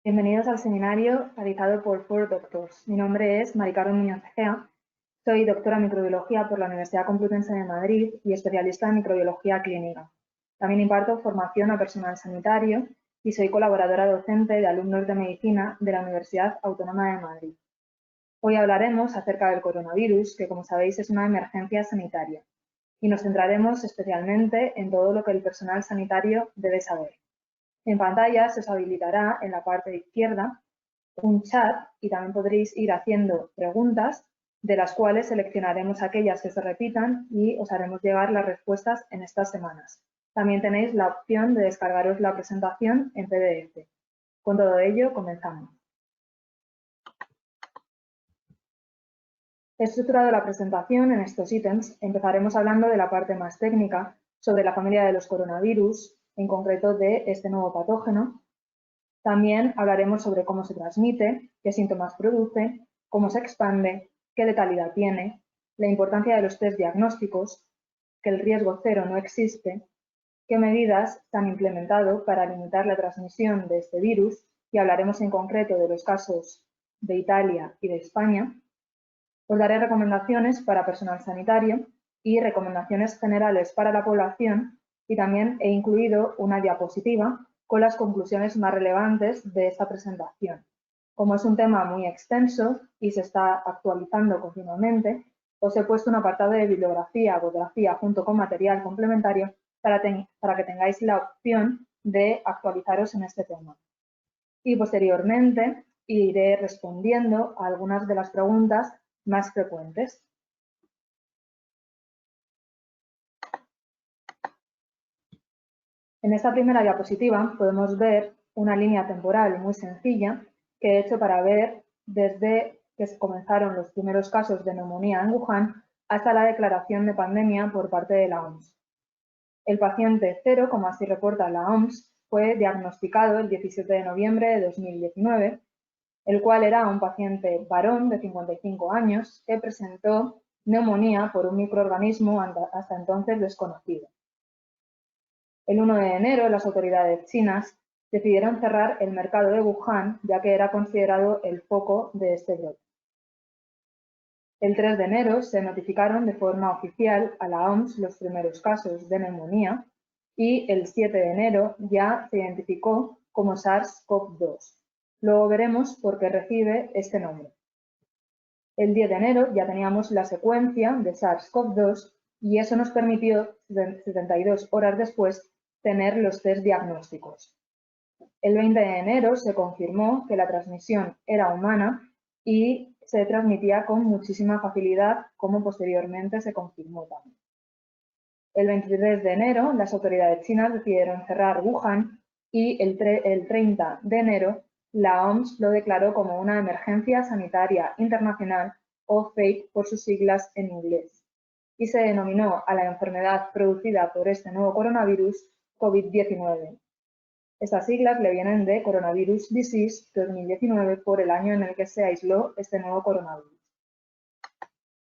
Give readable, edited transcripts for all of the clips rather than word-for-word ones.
Bienvenidos al seminario realizado por 4Doctors. Mi nombre es Mari Carmen Muñoz Egea. Soy doctora en microbiología por la Universidad Complutense de Madrid y especialista en microbiología clínica. También imparto formación a personal sanitario y soy colaboradora docente de alumnos de medicina de la Universidad Autónoma de Madrid. Hoy hablaremos acerca del coronavirus, que como sabéis es una emergencia sanitaria, y nos centraremos especialmente en todo lo que el personal sanitario debe saber. En pantalla se os habilitará en la parte izquierda un chat y también podréis ir haciendo preguntas, de las cuales seleccionaremos aquellas que se repitan y os haremos llegar las respuestas en estas semanas. También tenéis la opción de descargaros la presentación en PDF. Con todo ello, comenzamos. He estructurado la presentación en estos ítems. Empezaremos hablando de la parte más técnica, sobre la familia de los coronavirus, en concreto de este nuevo patógeno. También hablaremos sobre cómo se transmite, qué síntomas produce, cómo se expande, qué letalidad tiene, la importancia de los test diagnósticos, que el riesgo cero no existe, qué medidas se han implementado para limitar la transmisión de este virus, y hablaremos en concreto de los casos de Italia y de España. Os daré recomendaciones para personal sanitario y recomendaciones generales para la población, y también he incluido una diapositiva con las conclusiones más relevantes de esta presentación. Como es un tema muy extenso y se está actualizando continuamente, os he puesto un apartado de bibliografía junto con material complementario para que tengáis la opción de actualizaros en este tema. Y posteriormente iré respondiendo a algunas de las preguntas más frecuentes. En esta primera diapositiva podemos ver una línea temporal muy sencilla que he hecho para ver desde que se comenzaron los primeros casos de neumonía en Wuhan hasta la declaración de pandemia por parte de la OMS. El paciente cero, como así reporta la OMS, fue diagnosticado el 17 de noviembre de 2019, el cual era un paciente varón de 55 años que presentó neumonía por un microorganismo hasta entonces desconocido. El 1 de enero, las autoridades chinas decidieron cerrar el mercado de Wuhan, ya que era considerado el foco de este brote. El 3 de enero se notificaron de forma oficial a la OMS los primeros casos de neumonía y el 7 de enero ya se identificó como SARS-CoV-2. Luego veremos por qué recibe este nombre. El 10 de enero ya teníamos la secuencia de SARS-CoV-2 y eso nos permitió, 72 horas después, tener los test diagnósticos. El 20 de enero se confirmó que la transmisión era humana y se transmitía con muchísima facilidad, como posteriormente se confirmó también. El 23 de enero, las autoridades chinas decidieron cerrar Wuhan y el 30 de enero, la OMS lo declaró como una emergencia sanitaria internacional, o FAKE por sus siglas en inglés, y se denominó a la enfermedad producida por este nuevo coronavirus COVID-19. Estas siglas le vienen de Coronavirus Disease 2019 por el año en el que se aisló este nuevo coronavirus.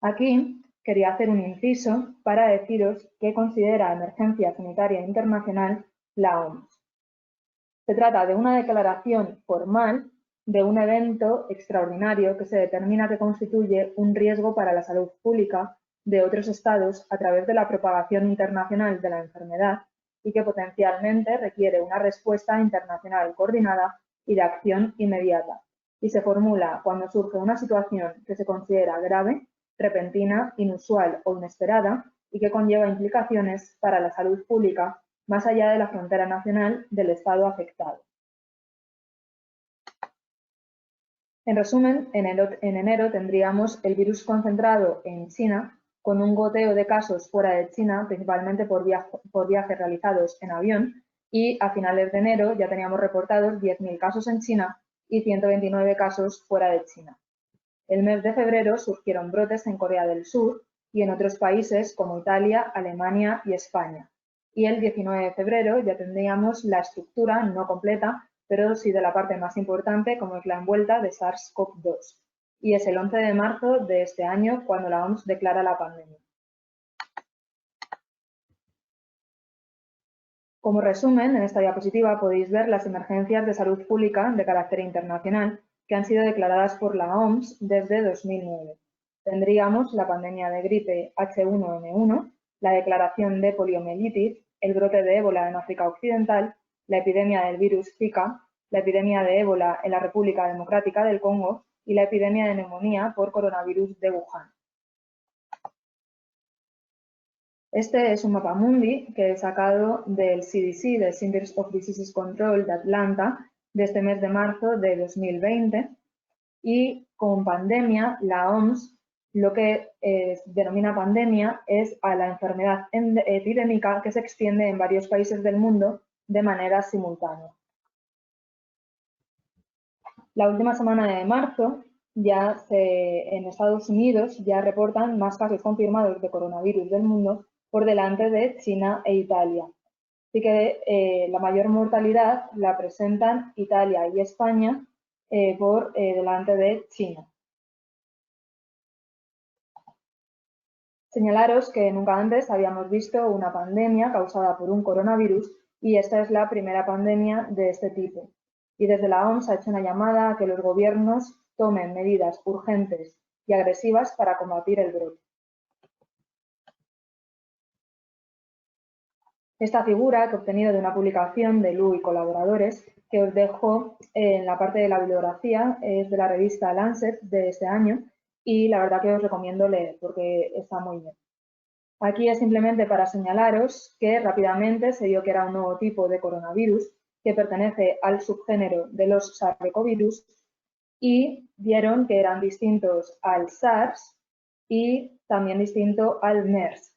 Aquí quería hacer un inciso para deciros qué considera emergencia sanitaria internacional la OMS. Se trata de una declaración formal de un evento extraordinario que se determina que constituye un riesgo para la salud pública de otros estados a través de la propagación internacional de la enfermedad y que potencialmente requiere una respuesta internacional coordinada y de acción inmediata, y se formula cuando surge una situación que se considera grave, repentina, inusual o inesperada y que conlleva implicaciones para la salud pública más allá de la frontera nacional del estado afectado. En resumen, en enero tendríamos el virus concentrado en China, con un goteo de casos fuera de China, principalmente por viajes realizados en avión, y a finales de enero ya teníamos reportados 10.000 casos en China y 129 casos fuera de China. El mes de febrero surgieron brotes en Corea del Sur y en otros países como Italia, Alemania y España. Y el 19 de febrero ya tendríamos la estructura no completa, pero sí de la parte más importante, como es la envuelta de SARS-CoV-2. Y es el 11 de marzo de este año cuando la OMS declara la pandemia. Como resumen, en esta diapositiva podéis ver las emergencias de salud pública de carácter internacional que han sido declaradas por la OMS desde 2009. Tendríamos la pandemia de gripe H1N1, la declaración de poliomielitis, el brote de ébola en África Occidental, la epidemia del virus Zika, la epidemia de ébola en la República Democrática del Congo y la epidemia de neumonía por coronavirus de Wuhan. Este es un mapamundi que he sacado del CDC, del Centers of Disease Control de Atlanta, de este mes de marzo de 2020. Y con pandemia, la OMS lo que denomina pandemia es a la enfermedad epidémica que se extiende en varios países del mundo de manera simultánea. La última semana de marzo, en Estados Unidos ya reportan más casos confirmados de coronavirus del mundo por delante de China e Italia. Así que la mayor mortalidad la presentan Italia y España por delante de China. Señalaros que nunca antes habíamos visto una pandemia causada por un coronavirus y esta es la primera pandemia de este tipo. Y desde la OMS ha hecho una llamada a que los gobiernos tomen medidas urgentes y agresivas para combatir el brote. Esta figura que he obtenido de una publicación de Lu y colaboradores, que os dejo en la parte de la bibliografía, es de la revista Lancet de este año y la verdad que os recomiendo leer porque está muy bien. Aquí es simplemente para señalaros que rápidamente se vio que era un nuevo tipo de coronavirus que pertenece al subgénero de los SARS-CoV-virus y vieron que eran distintos al SARS y también distinto al MERS.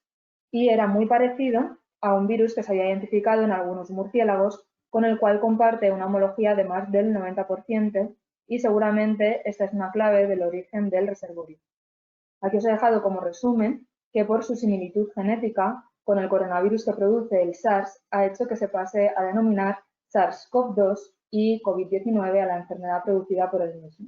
Y era muy parecido a un virus que se había identificado en algunos murciélagos, con el cual comparte una homología de más del 90% y seguramente esta es una clave del origen del reservorio. Aquí os he dejado como resumen que por su similitud genética con el coronavirus que produce el SARS ha hecho que se pase a denominar SARS-CoV-2 y COVID-19 a la enfermedad producida por el mismo.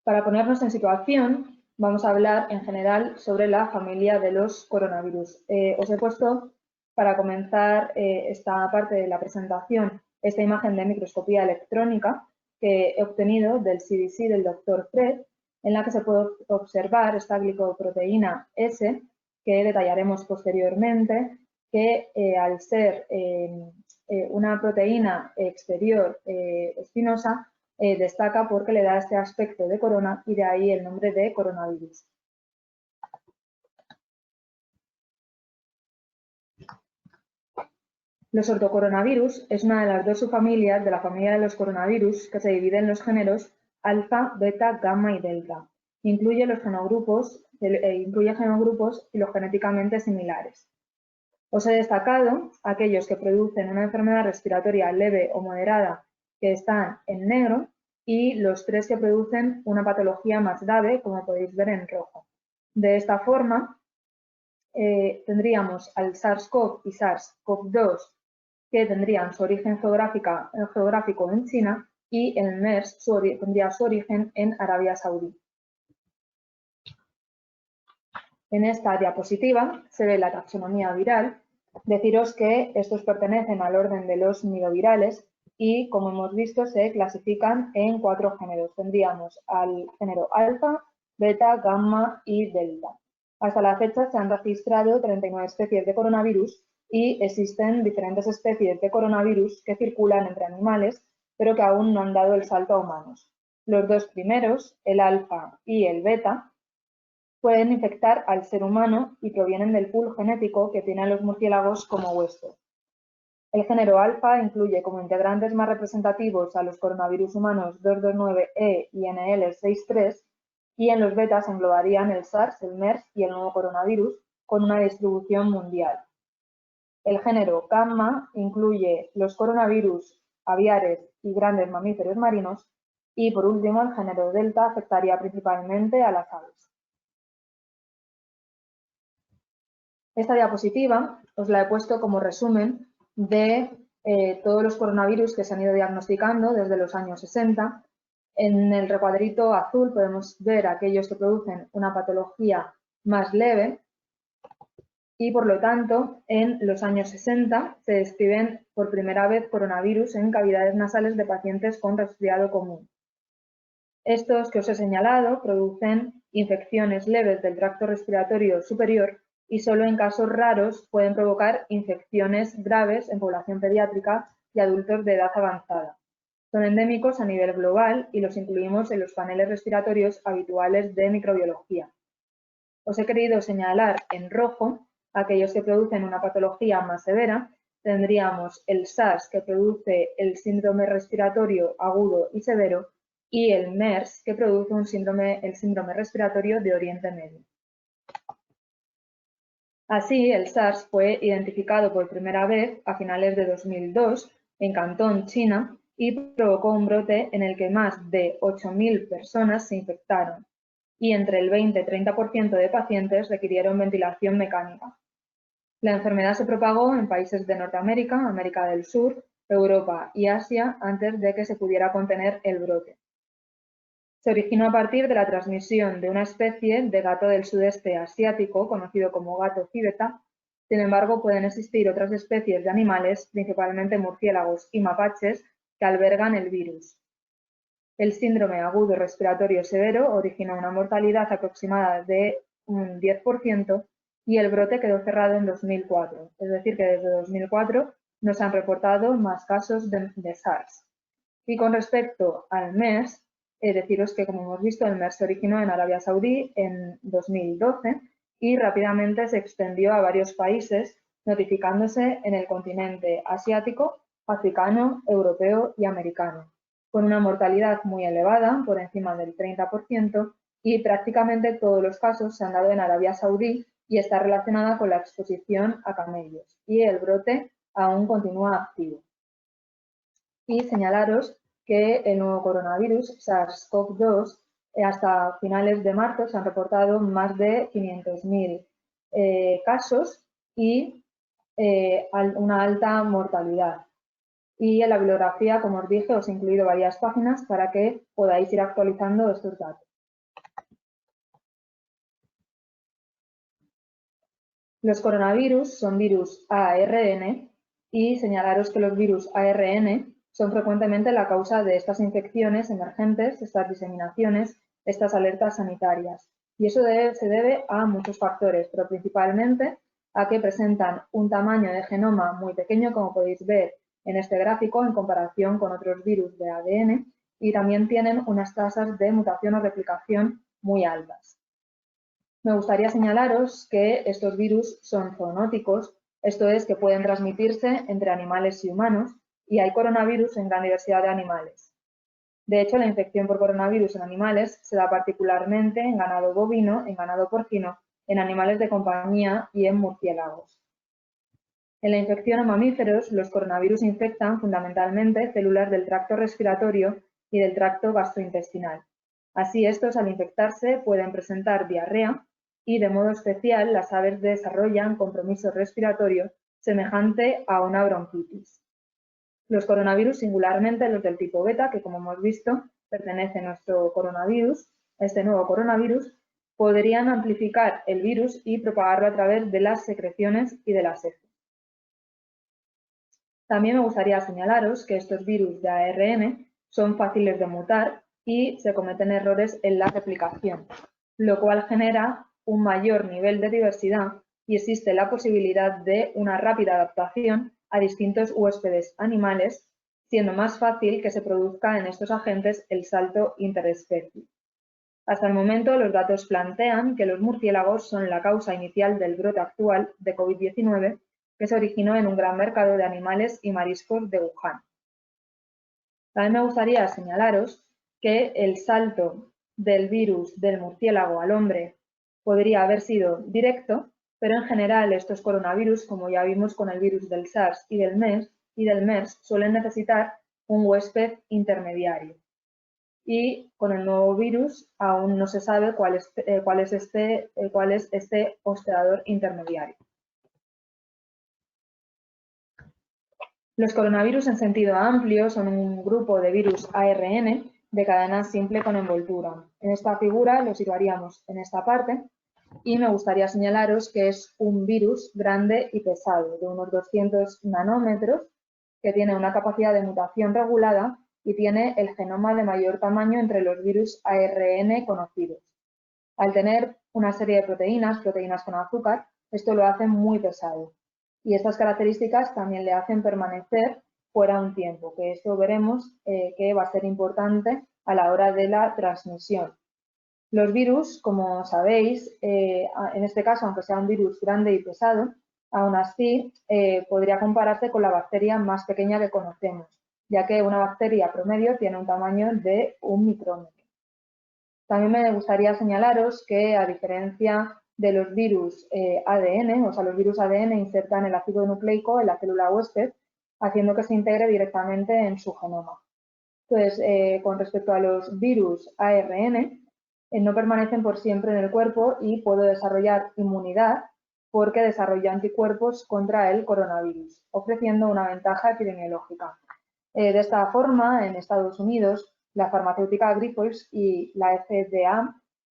Para ponernos en situación, vamos a hablar en general sobre la familia de los coronavirus. Os he puesto, para comenzar esta parte de la presentación, esta imagen de microscopía electrónica que he obtenido del CDC del Dr. Fred, en la que se puede observar esta glicoproteína S, que detallaremos posteriormente, que al ser una proteína exterior espinosa, destaca porque le da este aspecto de corona y de ahí el nombre de coronavirus. Los ortocoronavirus es una de las dos subfamilias de la familia de los coronavirus que se divide en los géneros alfa, beta, gamma y delta. Incluye genogrupos filogenéticamente similares. Os he destacado aquellos que producen una enfermedad respiratoria leve o moderada que están en negro y los 3 que producen una patología más grave, como podéis ver en rojo. De esta forma, tendríamos al SARS-CoV y SARS-CoV-2 que tendrían su origen geográfico en China y el MERS tendría su origen en Arabia Saudí. En esta diapositiva se ve la taxonomía viral. Deciros que estos pertenecen al orden de los nidovirales y, como hemos visto, se clasifican en 4 géneros. Tendríamos al género alfa, beta, gamma y delta. Hasta la fecha se han registrado 39 especies de coronavirus y existen diferentes especies de coronavirus que circulan entre animales, pero que aún no han dado el salto a humanos. Los 2 primeros, el alfa y el beta, pueden infectar al ser humano y provienen del pool genético que tienen los murciélagos como huésped. El género alfa incluye como integrantes más representativos a los coronavirus humanos 229E y NL63 y en los betas englobarían el SARS, el MERS y el nuevo coronavirus con una distribución mundial. El género gamma incluye los coronavirus aviares y grandes mamíferos marinos y por último el género delta afectaría principalmente a las aves. Esta diapositiva os la he puesto como resumen de todos los coronavirus que se han ido diagnosticando desde los años 60. En el recuadrito azul podemos ver aquellos que producen una patología más leve y, por lo tanto, en los años 60 se describen por primera vez coronavirus en cavidades nasales de pacientes con resfriado común. Estos que os he señalado producen infecciones leves del tracto respiratorio superior y solo en casos raros pueden provocar infecciones graves en población pediátrica y adultos de edad avanzada. Son endémicos a nivel global y los incluimos en los paneles respiratorios habituales de microbiología. Os he querido señalar en rojo aquellos que producen una patología más severa. Tendríamos el SARS, que produce el síndrome respiratorio agudo y severo, y el MERS, que produce el síndrome respiratorio de Oriente Medio. Así, el SARS fue identificado por primera vez a finales de 2002 en Cantón, China, y provocó un brote en el que más de 8.000 personas se infectaron, y entre el 20 y 30% de pacientes requirieron ventilación mecánica. La enfermedad se propagó en países de Norteamérica, América del Sur, Europa y Asia antes de que se pudiera contener el brote. Se originó a partir de la transmisión de una especie de gato del sudeste asiático, conocido como gato civeta. Sin embargo, pueden existir otras especies de animales, principalmente murciélagos y mapaches, que albergan el virus. El síndrome agudo respiratorio severo originó una mortalidad aproximada de un 10% y el brote quedó cerrado en 2004, es decir, que desde 2004 no se han reportado más casos de SARS. Y con respecto al MERS, deciros que, como hemos visto, el MERS se originó en Arabia Saudí en 2012 y rápidamente se extendió a varios países, notificándose en el continente asiático, africano, europeo y americano, con una mortalidad muy elevada, por encima del 30%, y prácticamente todos los casos se han dado en Arabia Saudí y está relacionada con la exposición a camellos, y el brote aún continúa activo. Y señalaros que el nuevo coronavirus, SARS-CoV-2, hasta finales de marzo se han reportado más de 500.000 casos y una alta mortalidad. Y en la bibliografía, como os dije, os he incluido varias páginas para que podáis ir actualizando estos datos. Los coronavirus son virus ARN y señalaros que los virus ARN son frecuentemente la causa de estas infecciones emergentes, estas diseminaciones, estas alertas sanitarias. Y eso se debe a muchos factores, pero principalmente a que presentan un tamaño de genoma muy pequeño, como podéis ver en este gráfico, en comparación con otros virus de ADN, y también tienen unas tasas de mutación o replicación muy altas. Me gustaría señalaros que estos virus son zoonóticos, esto es, que pueden transmitirse entre animales y humanos, y hay coronavirus en gran diversidad de animales. De hecho, la infección por coronavirus en animales se da particularmente en ganado bovino, en ganado porcino, en animales de compañía y en murciélagos. En la infección en mamíferos, los coronavirus infectan fundamentalmente células del tracto respiratorio y del tracto gastrointestinal. Así, estos al infectarse pueden presentar diarrea y, de modo especial, las aves desarrollan compromiso respiratorio semejante a una bronquitis. Los coronavirus, singularmente los del tipo beta, que como hemos visto pertenece a nuestro coronavirus, a este nuevo coronavirus, podrían amplificar el virus y propagarlo a través de las secreciones y de las heces. También me gustaría señalaros que estos virus de ARN son fáciles de mutar y se cometen errores en la replicación, lo cual genera un mayor nivel de diversidad y existe la posibilidad de una rápida adaptación a distintos huéspedes animales, siendo más fácil que se produzca en estos agentes el salto interespecie. Hasta el momento, los datos plantean que los murciélagos son la causa inicial del brote actual de COVID-19, que se originó en un gran mercado de animales y mariscos de Wuhan. También me gustaría señalaros que el salto del virus del murciélago al hombre podría haber sido directo, pero en general estos coronavirus, como ya vimos con el virus del SARS y del MERS, suelen necesitar un huésped intermediario. Y con el nuevo virus aún no se sabe cuál es este hospedador intermediario. Los coronavirus en sentido amplio son un grupo de virus ARN de cadena simple con envoltura. En esta figura los situaríamos en esta parte y me gustaría señalaros que es un virus grande y pesado, de unos 200 nanómetros, que tiene una capacidad de mutación regulada y tiene el genoma de mayor tamaño entre los virus ARN conocidos. Al tener una serie de proteínas con azúcar, esto lo hace muy pesado. Y estas características también le hacen permanecer fuera un tiempo, que esto veremos que va a ser importante a la hora de la transmisión. Los virus, como sabéis, en este caso, aunque sea un virus grande y pesado, aún así podría compararse con la bacteria más pequeña que conocemos, ya que una bacteria promedio tiene un tamaño de 1 micrómetro. También me gustaría señalaros que, a diferencia de los virus ADN, o sea, los virus ADN insertan el ácido nucleico en la célula huésped, haciendo que se integre directamente en su genoma. Entonces, con respecto a los virus ARN, no permanecen por siempre en el cuerpo y puedo desarrollar inmunidad porque desarrollo anticuerpos contra el coronavirus, ofreciendo una ventaja epidemiológica. De esta forma, en Estados Unidos, la farmacéutica Grifols y la FDA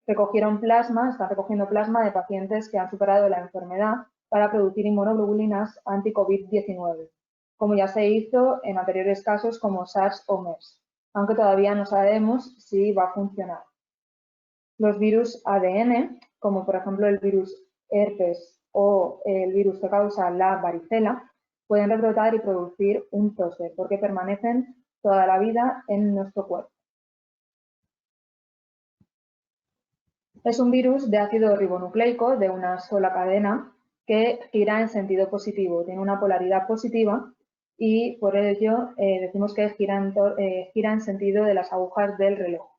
están recogiendo plasma de pacientes que han superado la enfermedad para producir inmunoglobulinas anti-COVID-19, como ya se hizo en anteriores casos como SARS o MERS, aunque todavía no sabemos si va a funcionar. Los virus ADN, como por ejemplo el virus herpes o el virus que causa la varicela, pueden rebrotar y producir un zoster porque permanecen toda la vida en nuestro cuerpo. Es un virus de ácido ribonucleico de una sola cadena que gira en sentido positivo, tiene una polaridad positiva y por ello decimos que gira en sentido de las agujas del reloj.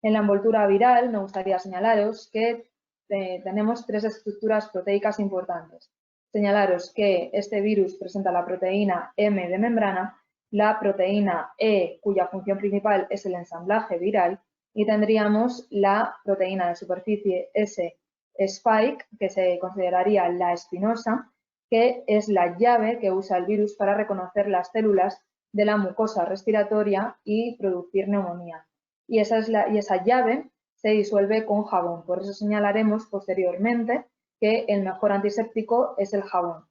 En la envoltura viral me gustaría señalaros que tenemos 3 estructuras proteicas importantes. Señalaros que este virus presenta la proteína M de membrana, la proteína E, cuya función principal es el ensamblaje viral, y tendríamos la proteína de superficie S spike, que se consideraría la espinosa, que es la llave que usa el virus para reconocer las células de la mucosa respiratoria y producir neumonía. Y esa llave se disuelve con jabón. Por eso señalaremos posteriormente que el mejor antiséptico es el jabón.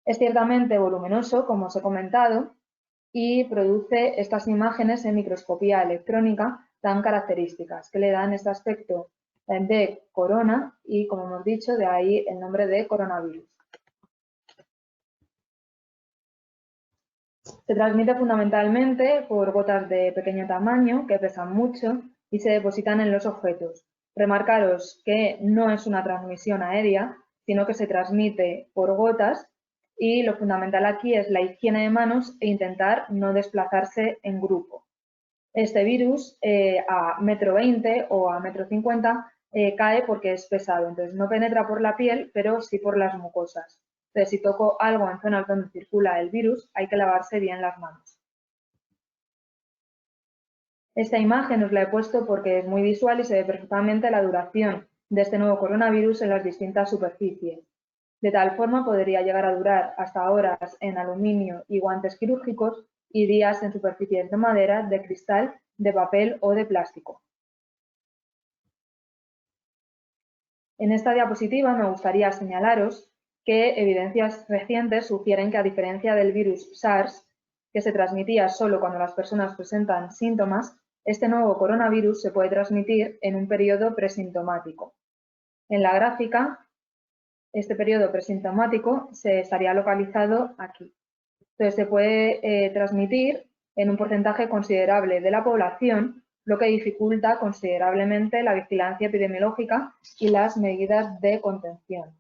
Es ciertamente voluminoso, como os he comentado, y produce estas imágenes en microscopía electrónica tan características, que le dan este aspecto de corona y, como hemos dicho, de ahí el nombre de coronavirus. Se transmite fundamentalmente por gotas de pequeño tamaño que pesan mucho y se depositan en los objetos. Remarcaros que no es una transmisión aérea, sino que se transmite por gotas y lo fundamental aquí es la higiene de manos e intentar no desplazarse en grupo. Este virus a 1,20 m o a 1,50 m cae porque es pesado, entonces no penetra por la piel, pero sí por las mucosas. Entonces, si toco algo en zonas donde circula el virus, hay que lavarse bien las manos. Esta imagen os la he puesto porque es muy visual y se ve perfectamente la duración de este nuevo coronavirus en las distintas superficies. De tal forma podría llegar a durar hasta horas en aluminio y guantes quirúrgicos y días en superficies de madera, de cristal, de papel o de plástico. En esta diapositiva me gustaría señalaros que evidencias recientes sugieren que, a diferencia del virus SARS, que se transmitía solo cuando las personas presentan síntomas, este nuevo coronavirus se puede transmitir en un periodo presintomático. En la gráfica, este periodo presintomático se estaría localizado aquí. Entonces, se puede transmitir en un porcentaje considerable de la población, lo que dificulta considerablemente la vigilancia epidemiológica y las medidas de contención.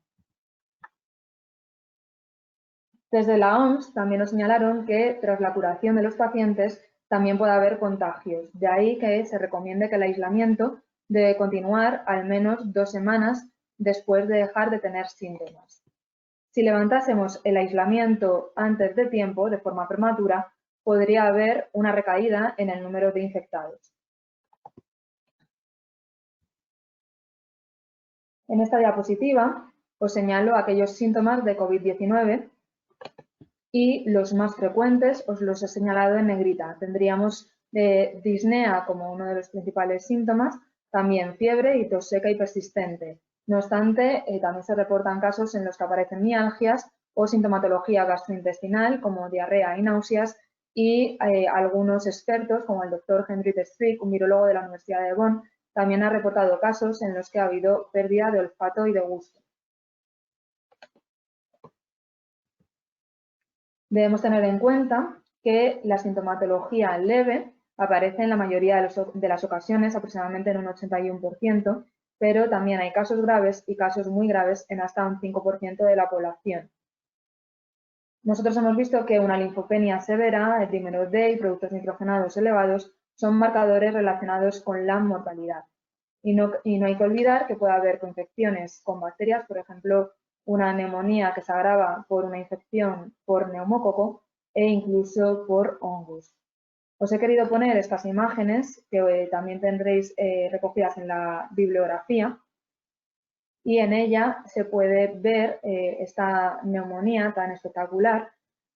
Desde la OMS también nos señalaron que tras la curación de los pacientes también puede haber contagios. De ahí que se recomiende que el aislamiento debe continuar al menos 2 semanas después de dejar de tener síntomas. Si levantásemos el aislamiento antes de tiempo, de forma prematura, podría haber una recaída en el número de infectados. En esta diapositiva os señalo aquellos síntomas de COVID-19 y los más frecuentes os los he señalado en negrita. Tendríamos disnea como uno de los principales síntomas, también fiebre y tos seca y persistente. No obstante, también se reportan casos en los que aparecen mialgias o sintomatología gastrointestinal como diarrea y náuseas, y algunos expertos, como el doctor Hendrik Strick, un virólogo de la Universidad de Bonn, también ha reportado casos en los que ha habido pérdida de olfato y de gusto. Debemos tener en cuenta que la sintomatología leve aparece en la mayoría de las ocasiones, aproximadamente en un 81%, pero también hay casos graves y casos muy graves en hasta un 5% de la población. Nosotros hemos visto que una linfopenia severa, el dímero D y productos nitrogenados elevados son marcadores relacionados con la mortalidad. Y no hay que olvidar que puede haber coinfecciones con bacterias, por ejemplo, una neumonía que se agrava por una infección por neumococo e incluso por hongos. Os he querido poner estas imágenes que también tendréis recogidas en la bibliografía, y en ella se puede ver esta neumonía tan espectacular,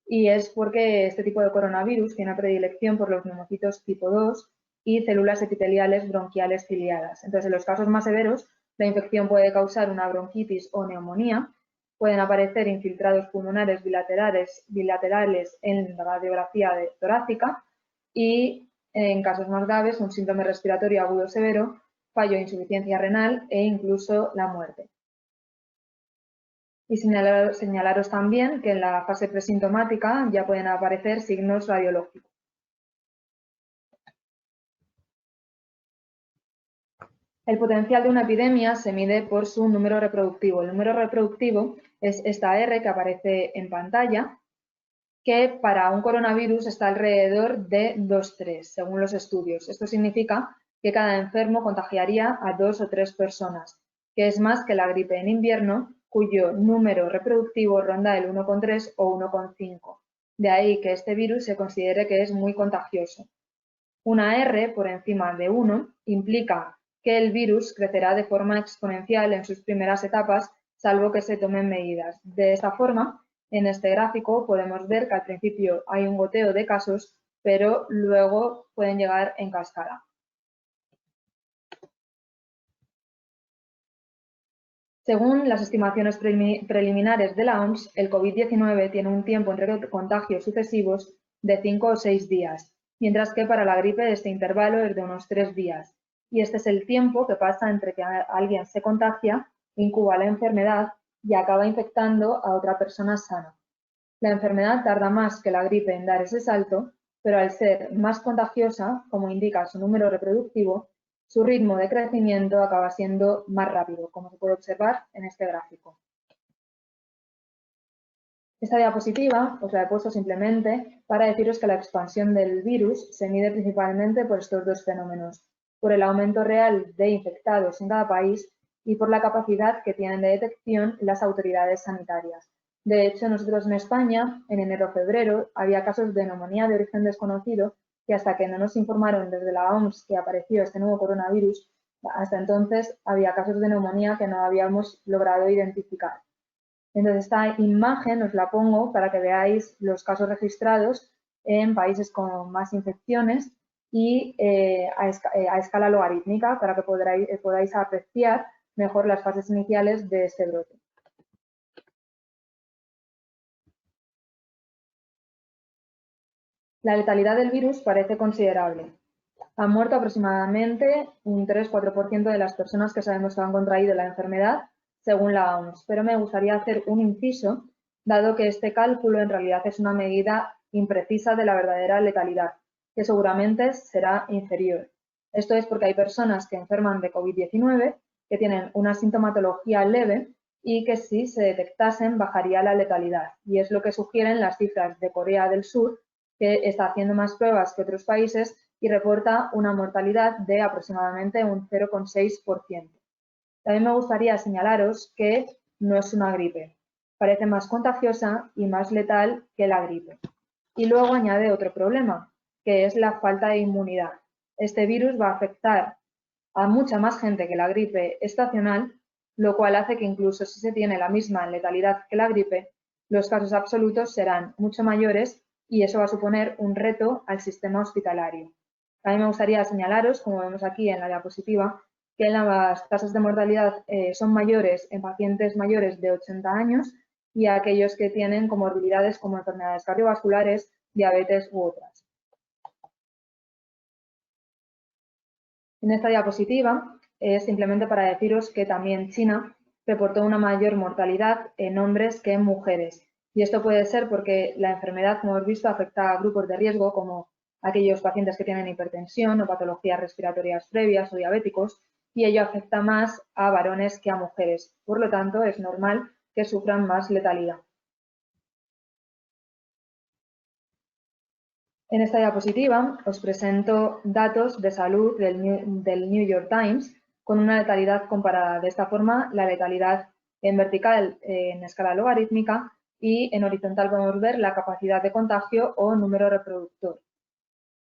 y es porque este tipo de coronavirus tiene predilección por los neumocitos tipo 2 y células epiteliales bronquiales ciliadas. Entonces, en los casos más severos, la infección puede causar una bronquitis o neumonía, pueden aparecer infiltrados pulmonares bilaterales en la radiografía torácica, y en casos más graves, un síndrome respiratorio agudo severo, fallo, insuficiencia renal e incluso la muerte. Y señalaros también que en la fase presintomática ya pueden aparecer signos radiológicos. El potencial de una epidemia se mide por su número reproductivo. El número reproductivo es esta R que aparece en pantalla, que para un coronavirus está alrededor de 2,3, según los estudios. Esto significa que cada enfermo contagiaría a 2 o 3 personas, que es más que la gripe en invierno, cuyo número reproductivo ronda el 1,3 o 1,5. De ahí que este virus se considere que es muy contagioso. Una R por encima de 1 implica que el virus crecerá de forma exponencial en sus primeras etapas, salvo que se tomen medidas. De esta forma, en este gráfico podemos ver que al principio hay un goteo de casos, pero luego pueden llegar en cascada. Según las estimaciones preliminares de la OMS, el COVID-19 tiene un tiempo entre contagios sucesivos de 5 o 6 días, mientras que para la gripe este intervalo es de unos 3 días. Y este es el tiempo que pasa entre que alguien se contagia, incuba la enfermedad y acaba infectando a otra persona sana. La enfermedad tarda más que la gripe en dar ese salto, pero al ser más contagiosa, como indica su número reproductivo, su ritmo de crecimiento acaba siendo más rápido, como se puede observar en este gráfico. Esta diapositiva os la he puesto simplemente para deciros que la expansión del virus se mide principalmente por estos dos fenómenos: por el aumento real de infectados en cada país y por la capacidad que tienen de detección las autoridades sanitarias. De hecho, nosotros en España, en enero-febrero, había casos de neumonía de origen desconocido que hasta que no nos informaron desde la OMS que apareció este nuevo coronavirus, hasta entonces había casos de neumonía que no habíamos logrado identificar. Entonces, esta imagen os la pongo para que veáis los casos registrados en países con más infecciones y a escala logarítmica, para que podáis apreciar mejor las fases iniciales de este brote. La letalidad del virus parece considerable. Han muerto aproximadamente un 3-4% de las personas que sabemos que han contraído la enfermedad, según la OMS, pero me gustaría hacer un inciso, dado que este cálculo en realidad es una medida imprecisa de la verdadera letalidad, que seguramente será inferior. Esto es porque hay personas que enferman de COVID-19 que tienen una sintomatología leve y que si se detectasen bajaría la letalidad, y es lo que sugieren las cifras de Corea del Sur, que está haciendo más pruebas que otros países y reporta una mortalidad de aproximadamente un 0,6%. También me gustaría señalaros que no es una gripe. Parece más contagiosa y más letal que la gripe. Y luego añade otro problema, que es la falta de inmunidad. Este virus va a afectar a mucha más gente que la gripe estacional, lo cual hace que incluso si se tiene la misma letalidad que la gripe, los casos absolutos serán mucho mayores y eso va a suponer un reto al sistema hospitalario. También me gustaría señalaros, como vemos aquí en la diapositiva, que las tasas de mortalidad son mayores en pacientes mayores de 80 años y aquellos que tienen comorbilidades como enfermedades cardiovasculares, diabetes u otras. En esta diapositiva es simplemente para deciros que también China reportó una mayor mortalidad en hombres que en mujeres. Y esto puede ser porque la enfermedad, como hemos visto, afecta a grupos de riesgo como aquellos pacientes que tienen hipertensión o patologías respiratorias previas o diabéticos, y ello afecta más a varones que a mujeres. Por lo tanto, es normal que sufran más letalidad. En esta diapositiva os presento datos de salud del New York Times con una letalidad comparada. De esta forma, la letalidad en vertical en escala logarítmica y en horizontal podemos ver la capacidad de contagio o número reproductor.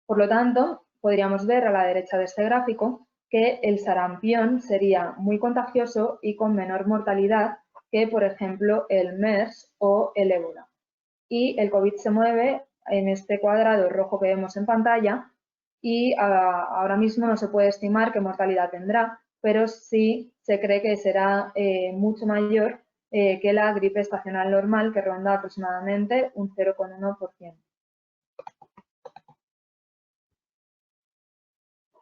Por lo tanto, podríamos ver a la derecha de este gráfico que el sarampión sería muy contagioso y con menor mortalidad que, por ejemplo, el MERS o el ébola. Y el COVID se mueve en este cuadrado rojo que vemos en pantalla y ahora mismo no se puede estimar qué mortalidad tendrá, pero sí se cree que será mucho mayor que la gripe estacional normal, que ronda aproximadamente un 0,1%.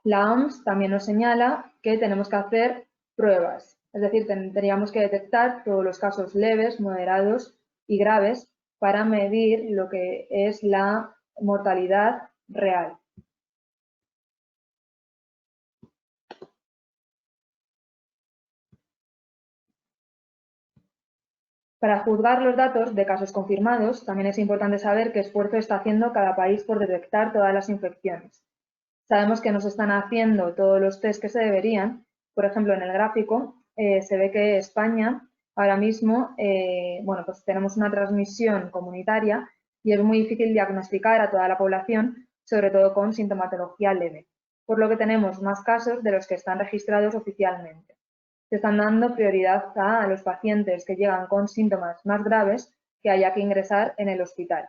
La OMS también nos señala que tenemos que hacer pruebas, es decir, tendríamos que detectar todos los casos leves, moderados y graves para medir lo que es la mortalidad real. Para juzgar los datos de casos confirmados, también es importante saber qué esfuerzo está haciendo cada país por detectar todas las infecciones. Sabemos que no se están haciendo todos los test que se deberían. Por ejemplo, en el gráfico se ve que España ahora mismo, pues tenemos una transmisión comunitaria y es muy difícil diagnosticar a toda la población, sobre todo con sintomatología leve, por lo que tenemos más casos de los que están registrados oficialmente. Se están dando prioridad a los pacientes que llegan con síntomas más graves que haya que ingresar en el hospital.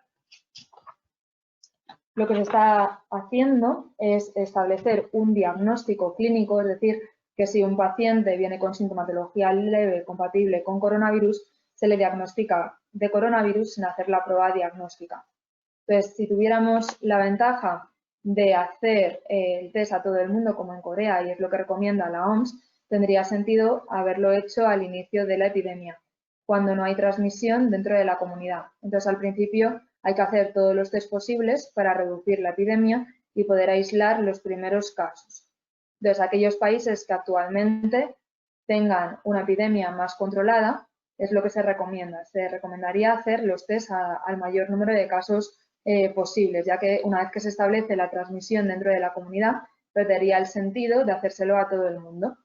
Lo que se está haciendo es establecer un diagnóstico clínico, es decir, que si un paciente viene con sintomatología leve compatible con coronavirus, se le diagnostica de coronavirus sin hacer la prueba diagnóstica. Entonces, si tuviéramos la ventaja de hacer el test a todo el mundo, como en Corea, y es lo que recomienda la OMS, tendría sentido haberlo hecho al inicio de la epidemia, cuando no hay transmisión dentro de la comunidad. Entonces, al principio hay que hacer todos los test posibles para reducir la epidemia y poder aislar los primeros casos. Entonces, aquellos países que actualmente tengan una epidemia más controlada, es lo que se recomienda. Se recomendaría hacer los test al mayor número de casos posibles, ya que una vez que se establece la transmisión dentro de la comunidad, perdería el sentido de hacérselo a todo el mundo.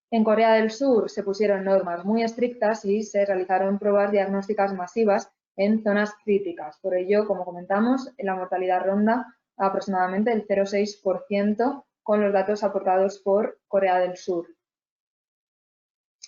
En Corea del Sur se pusieron normas muy estrictas y se realizaron pruebas diagnósticas masivas en zonas críticas. Por ello, como comentamos, la mortalidad ronda aproximadamente el 0,6% con los datos aportados por Corea del Sur.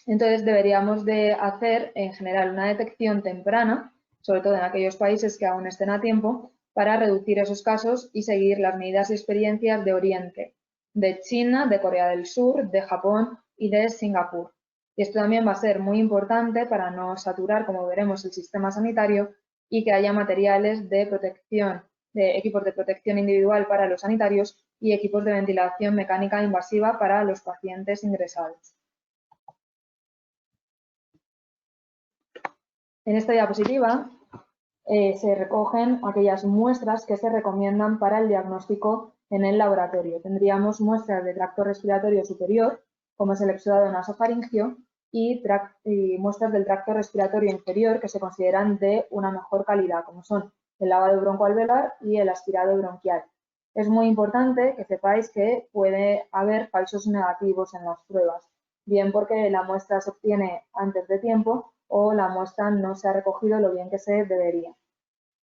Entonces, deberíamos de hacer en general una detección temprana, sobre todo en aquellos países que aún estén a tiempo, para reducir esos casos y seguir las medidas y experiencias de Oriente, de China, de Corea del Sur, de Japón y de Singapur. Y esto también va a ser muy importante para no saturar, como veremos, el sistema sanitario y que haya materiales de protección, de equipos de protección individual para los sanitarios y equipos de ventilación mecánica invasiva para los pacientes ingresados. En esta diapositiva se recogen aquellas muestras que se recomiendan para el diagnóstico en el laboratorio. Tendríamos muestras de tracto respiratorio superior, como es el exudado nasofaringeo, y muestras del tracto respiratorio inferior que se consideran de una mejor calidad, como son el lavado broncoalveolar y el aspirado bronquial. Es muy importante que sepáis que puede haber falsos negativos en las pruebas, bien porque la muestra se obtiene antes de tiempo o la muestra no se ha recogido lo bien que se debería.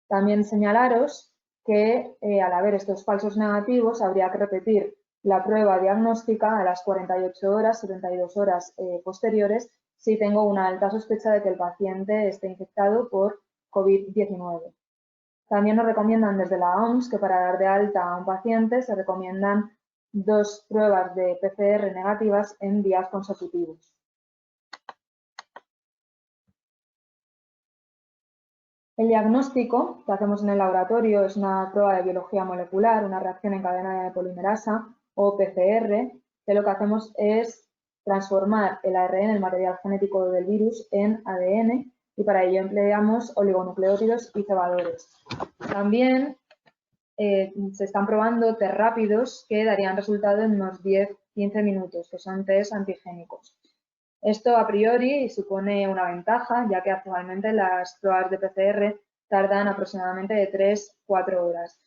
También señalaros que al haber estos falsos negativos habría que repetir la prueba diagnóstica a las 48 horas, 72 horas posteriores si tengo una alta sospecha de que el paciente esté infectado por COVID-19. También nos recomiendan desde la OMS que para dar de alta a un paciente se recomiendan 2 pruebas de PCR negativas en días consecutivos. El diagnóstico que hacemos en el laboratorio es una prueba de biología molecular, una reacción en cadena de polimerasa o PCR, que lo que hacemos es transformar el ARN, el material genético del virus, en ADN y para ello empleamos oligonucleótidos y cebadores. También se están probando test rápidos que darían resultado en unos 10-15 minutos, que son test antigénicos. Esto a priori supone una ventaja, ya que actualmente las pruebas de PCR tardan aproximadamente de 3-4 horas.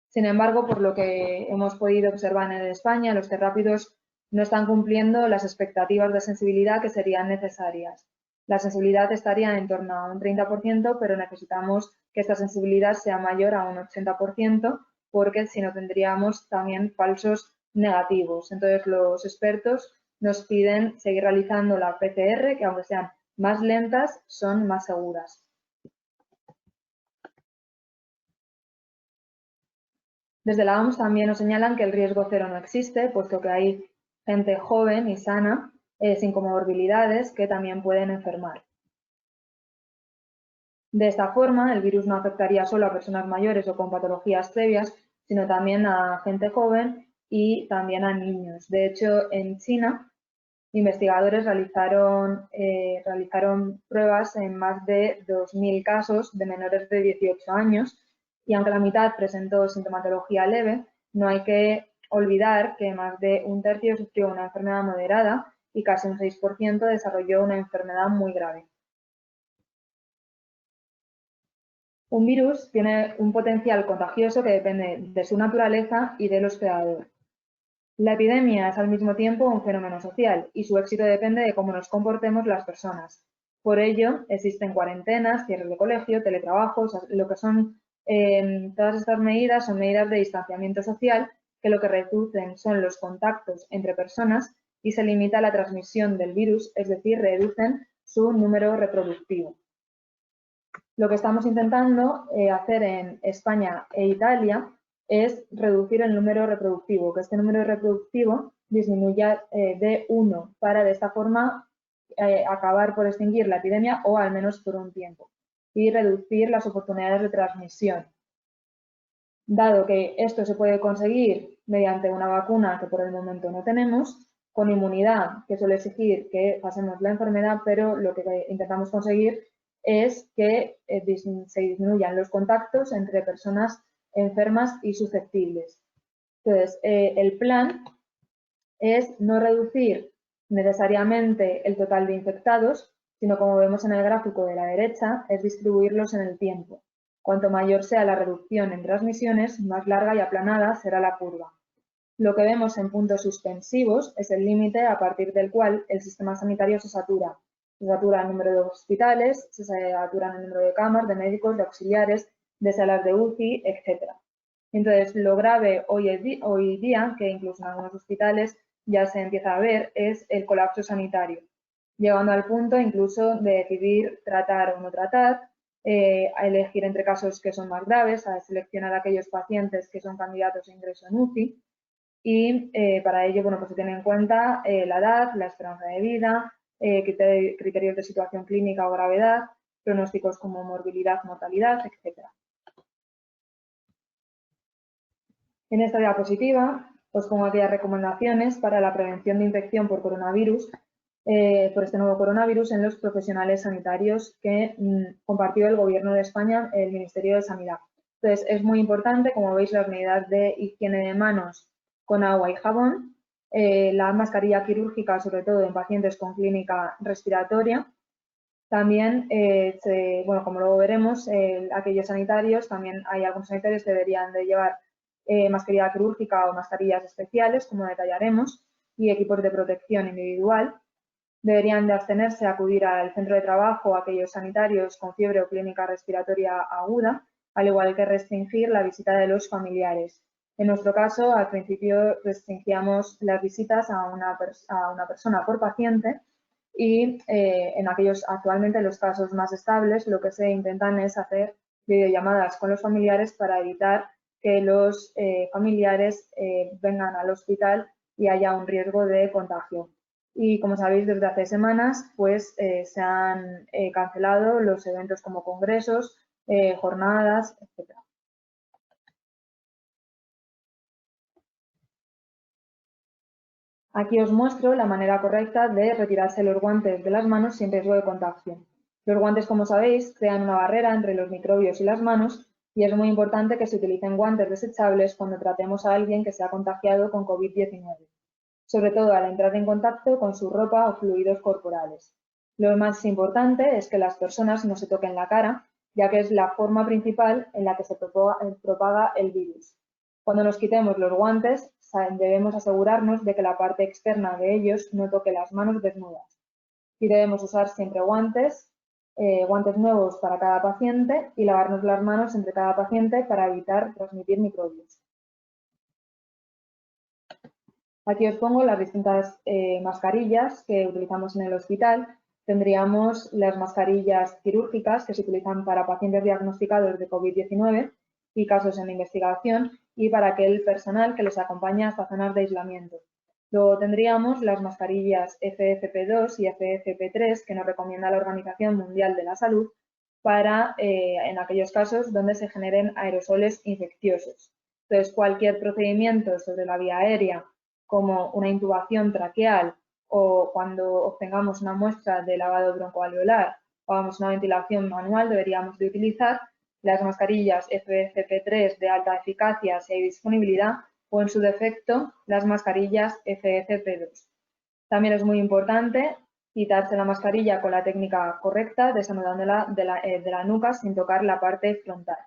Sin embargo, por lo que hemos podido observar en España, los test rápidos no están cumpliendo las expectativas de sensibilidad que serían necesarias. La sensibilidad estaría en torno a un 30%, pero necesitamos que esta sensibilidad sea mayor a un 80%, porque si no tendríamos también falsos negativos. Entonces, los expertos nos piden seguir realizando la PCR, que aunque sean más lentas, son más seguras. Desde la OMS también nos señalan que el riesgo cero no existe, puesto que hay gente joven y sana, sin comorbilidades, que también pueden enfermar. De esta forma, el virus no afectaría solo a personas mayores o con patologías previas, sino también a gente joven y también a niños. De hecho, en China, investigadores realizaron pruebas en más de 2.000 casos de menores de 18 años y aunque la mitad presentó sintomatología leve, no hay que olvidar que más de un tercio sufrió una enfermedad moderada y casi un 6% desarrolló una enfermedad muy grave. Un virus tiene un potencial contagioso que depende de su naturaleza y del hospedador. La epidemia es al mismo tiempo un fenómeno social y su éxito depende de cómo nos comportemos las personas. Por ello, existen cuarentenas, cierres de colegio, teletrabajos, lo que son todas estas medidas son medidas de distanciamiento social que lo que reducen son los contactos entre personas y se limita la transmisión del virus, es decir, reducen su número reproductivo. Lo que estamos intentando hacer en España e Italia es reducir el número reproductivo, que este número reproductivo disminuya de 1 para de esta forma acabar por extinguir la epidemia o al menos por un tiempo y reducir las oportunidades de transmisión. Dado que esto se puede conseguir mediante una vacuna que por el momento no tenemos, con inmunidad, que suele exigir que pasemos la enfermedad, pero lo que intentamos conseguir es que se disminuyan los contactos entre personas enfermas y susceptibles. Entonces, el plan es no reducir necesariamente el total de infectados, sino como vemos en el gráfico de la derecha, es distribuirlos en el tiempo. Cuanto mayor sea la reducción en transmisiones, más larga y aplanada será la curva. Lo que vemos en puntos suspensivos es el límite a partir del cual el sistema sanitario se satura. Se satura el número de hospitales, se satura el número de camas, de médicos, de auxiliares, de salas de UCI, etc. Entonces, lo grave hoy día, que incluso en algunos hospitales ya se empieza a ver, es el colapso sanitario, llegando al punto incluso de decidir tratar o no tratar, a elegir entre casos que son más graves, a seleccionar aquellos pacientes que son candidatos a ingreso en UCI y para ello, bueno, pues se tiene en cuenta la edad, la esperanza de vida, criterios de situación clínica o gravedad, pronósticos como morbilidad, mortalidad, etc. En esta diapositiva os pongo aquellas recomendaciones para la prevención de infección por coronavirus, por este nuevo coronavirus en los profesionales sanitarios que compartió el Gobierno de España, el Ministerio de Sanidad. Entonces, es muy importante, como veis, las medidas de higiene de manos con agua y jabón, la mascarilla quirúrgica, sobre todo en pacientes con clínica respiratoria. También, bueno, como luego veremos, aquellos sanitarios, también hay algunos sanitarios que deberían de llevar mascarilla quirúrgica o mascarillas especiales, como detallaremos, y equipos de protección individual. Deberían de abstenerse a acudir al centro de trabajo aquellos sanitarios con fiebre o clínica respiratoria aguda, al igual que restringir la visita de los familiares. En nuestro caso, al principio restringíamos las visitas a una persona por paciente y actualmente en los casos más estables, lo que se intentan es hacer videollamadas con los familiares para evitar que los familiares vengan al hospital y haya un riesgo de contagio. Y como sabéis, desde hace semanas pues, se han cancelado los eventos como congresos, jornadas, etc. Aquí os muestro la manera correcta de retirarse los guantes de las manos sin riesgo de contagio. Los guantes, como sabéis, crean una barrera entre los microbios y las manos y es muy importante que se utilicen guantes desechables cuando tratemos a alguien que se ha contagiado con COVID-19, sobre todo al entrar en contacto con su ropa o fluidos corporales. Lo más importante es que las personas no se toquen la cara, ya que es la forma principal en la que se propaga el virus. Cuando nos quitemos los guantes, debemos asegurarnos de que la parte externa de ellos no toque las manos desnudas. Y debemos usar siempre guantes nuevos para cada paciente y lavarnos las manos entre cada paciente para evitar transmitir microbios. Aquí os pongo las distintas mascarillas que utilizamos en el hospital. Tendríamos las mascarillas quirúrgicas que se utilizan para pacientes diagnosticados de COVID-19 y casos en investigación y para aquel personal que les acompaña hasta zonas de aislamiento. Luego tendríamos las mascarillas FFP2 y FFP3 que nos recomienda la Organización Mundial de la Salud para en aquellos casos donde se generen aerosoles infecciosos. Entonces, cualquier procedimiento sobre la vía aérea como una intubación traqueal o cuando obtengamos una muestra de lavado broncoalveolar o hagamos una ventilación manual, deberíamos de utilizar las mascarillas FFP3 de alta eficacia si hay disponibilidad o en su defecto las mascarillas FFP2. También es muy importante quitarse la mascarilla con la técnica correcta, desanudándola de la nuca sin tocar la parte frontal.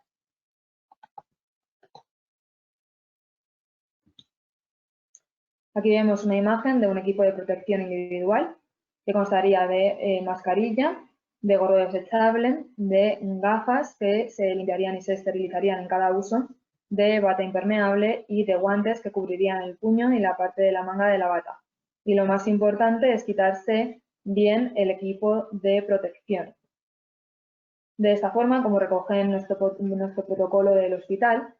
Aquí vemos una imagen de un equipo de protección individual que constaría de mascarilla, de gorro desechable, de gafas que se limpiarían y se esterilizarían en cada uso, de bata impermeable y de guantes que cubrirían el puño y la parte de la manga de la bata. Y lo más importante es quitarse bien el equipo de protección. De esta forma, como recoge nuestro protocolo del hospital,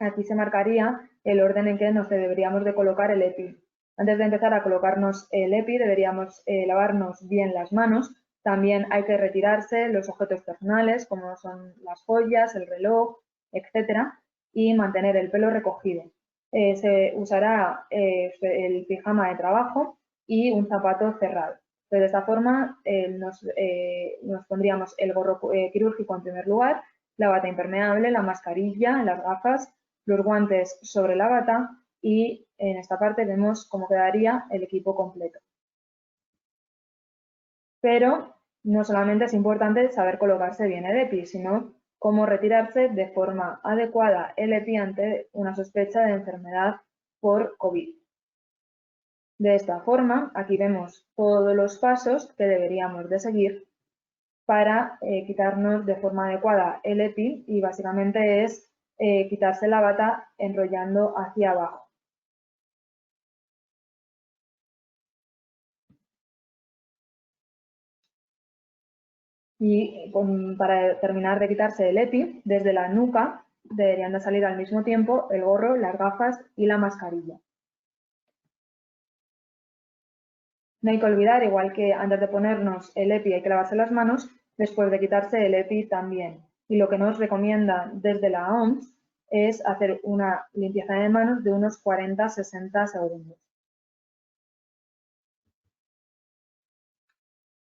aquí se marcaría el orden en que nos deberíamos de colocar el EPI. Antes de empezar a colocarnos el EPI deberíamos lavarnos bien las manos. También hay que retirarse los objetos personales como son las joyas, el reloj, etcétera, y mantener el pelo recogido. Se usará el pijama de trabajo y un zapato cerrado. Entonces, de esta forma nos pondríamos el gorro quirúrgico en primer lugar, la bata impermeable, la mascarilla, las gafas, los guantes sobre la bata y en esta parte vemos cómo quedaría el equipo completo. Pero no solamente es importante saber colocarse bien el EPI, sino cómo retirarse de forma adecuada el EPI ante una sospecha de enfermedad por COVID. De esta forma, aquí vemos todos los pasos que deberíamos de seguir para quitarnos de forma adecuada el EPI y básicamente es quitarse la bata enrollando hacia abajo. Y para terminar de quitarse el EPI, desde la nuca deberían de salir al mismo tiempo el gorro, las gafas y la mascarilla. No hay que olvidar, igual que antes de ponernos el EPI hay que lavarse las manos, después de quitarse el EPI también. Y lo que nos recomienda desde la OMS es hacer una limpieza de manos de unos 40-60 segundos.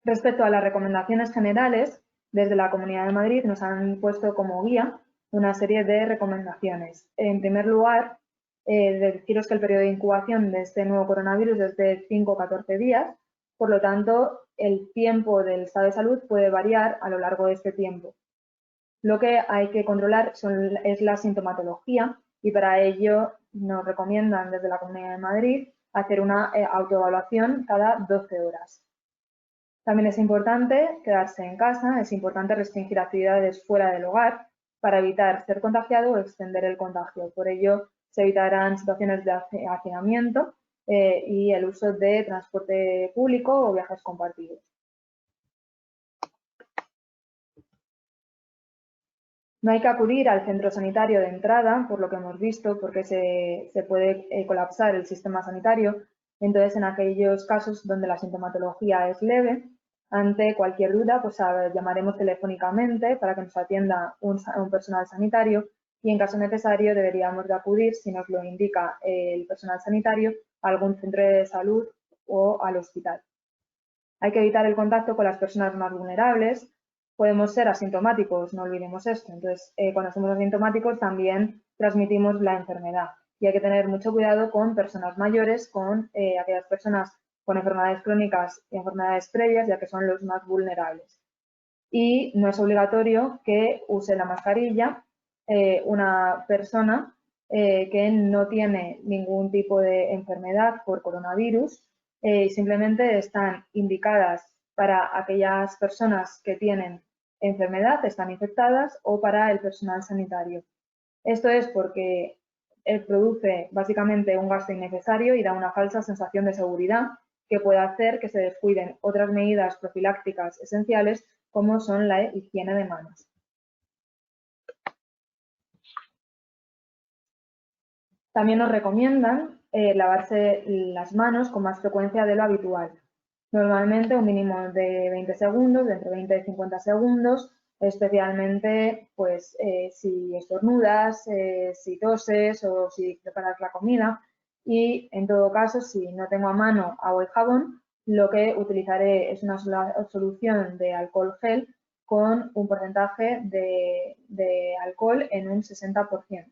Respecto a las recomendaciones generales, desde la Comunidad de Madrid nos han puesto como guía una serie de recomendaciones. En primer lugar, deciros que el periodo de incubación de este nuevo coronavirus es de 5 o 14 días, por lo tanto, el tiempo del estado de salud puede variar a lo largo de este tiempo. Lo que hay que controlar es la sintomatología y para ello nos recomiendan desde la Comunidad de Madrid hacer una autoevaluación cada 12 horas. También es importante quedarse en casa, es importante restringir actividades fuera del hogar para evitar ser contagiado o extender el contagio. Por ello, se evitarán situaciones de hacinamiento y el uso de transporte público o viajes compartidos. No hay que acudir al centro sanitario de entrada, por lo que hemos visto, porque se puede colapsar el sistema sanitario. Entonces, en aquellos casos donde la sintomatología es leve, ante cualquier duda, pues llamaremos telefónicamente para que nos atienda un personal sanitario y en caso necesario deberíamos de acudir, si nos lo indica el personal sanitario, a algún centro de salud o al hospital. Hay que evitar el contacto con las personas más vulnerables. Podemos ser asintomáticos, no olvidemos esto. Entonces, cuando somos asintomáticos también transmitimos la enfermedad. Y hay que tener mucho cuidado con personas mayores, con aquellas personas con enfermedades crónicas y enfermedades previas, ya que son los más vulnerables. Y no es obligatorio que use la mascarilla una persona que no tiene ningún tipo de enfermedad por coronavirus, simplemente están indicadas para aquellas personas que tienen enfermedad, están infectadas, o para el personal sanitario. Esto es porque produce básicamente un gasto innecesario y da una falsa sensación de seguridad que puede hacer que se descuiden otras medidas profilácticas esenciales como son la higiene de manos. También nos recomiendan lavarse las manos con más frecuencia de lo habitual. Normalmente un mínimo de 20 segundos, de entre 20 y 50 segundos, especialmente pues, si estornudas, si toses o si preparas la comida. Y en todo caso, si no tengo a mano agua y jabón, lo que utilizaré es una solución de alcohol gel con un porcentaje de alcohol en un 60%.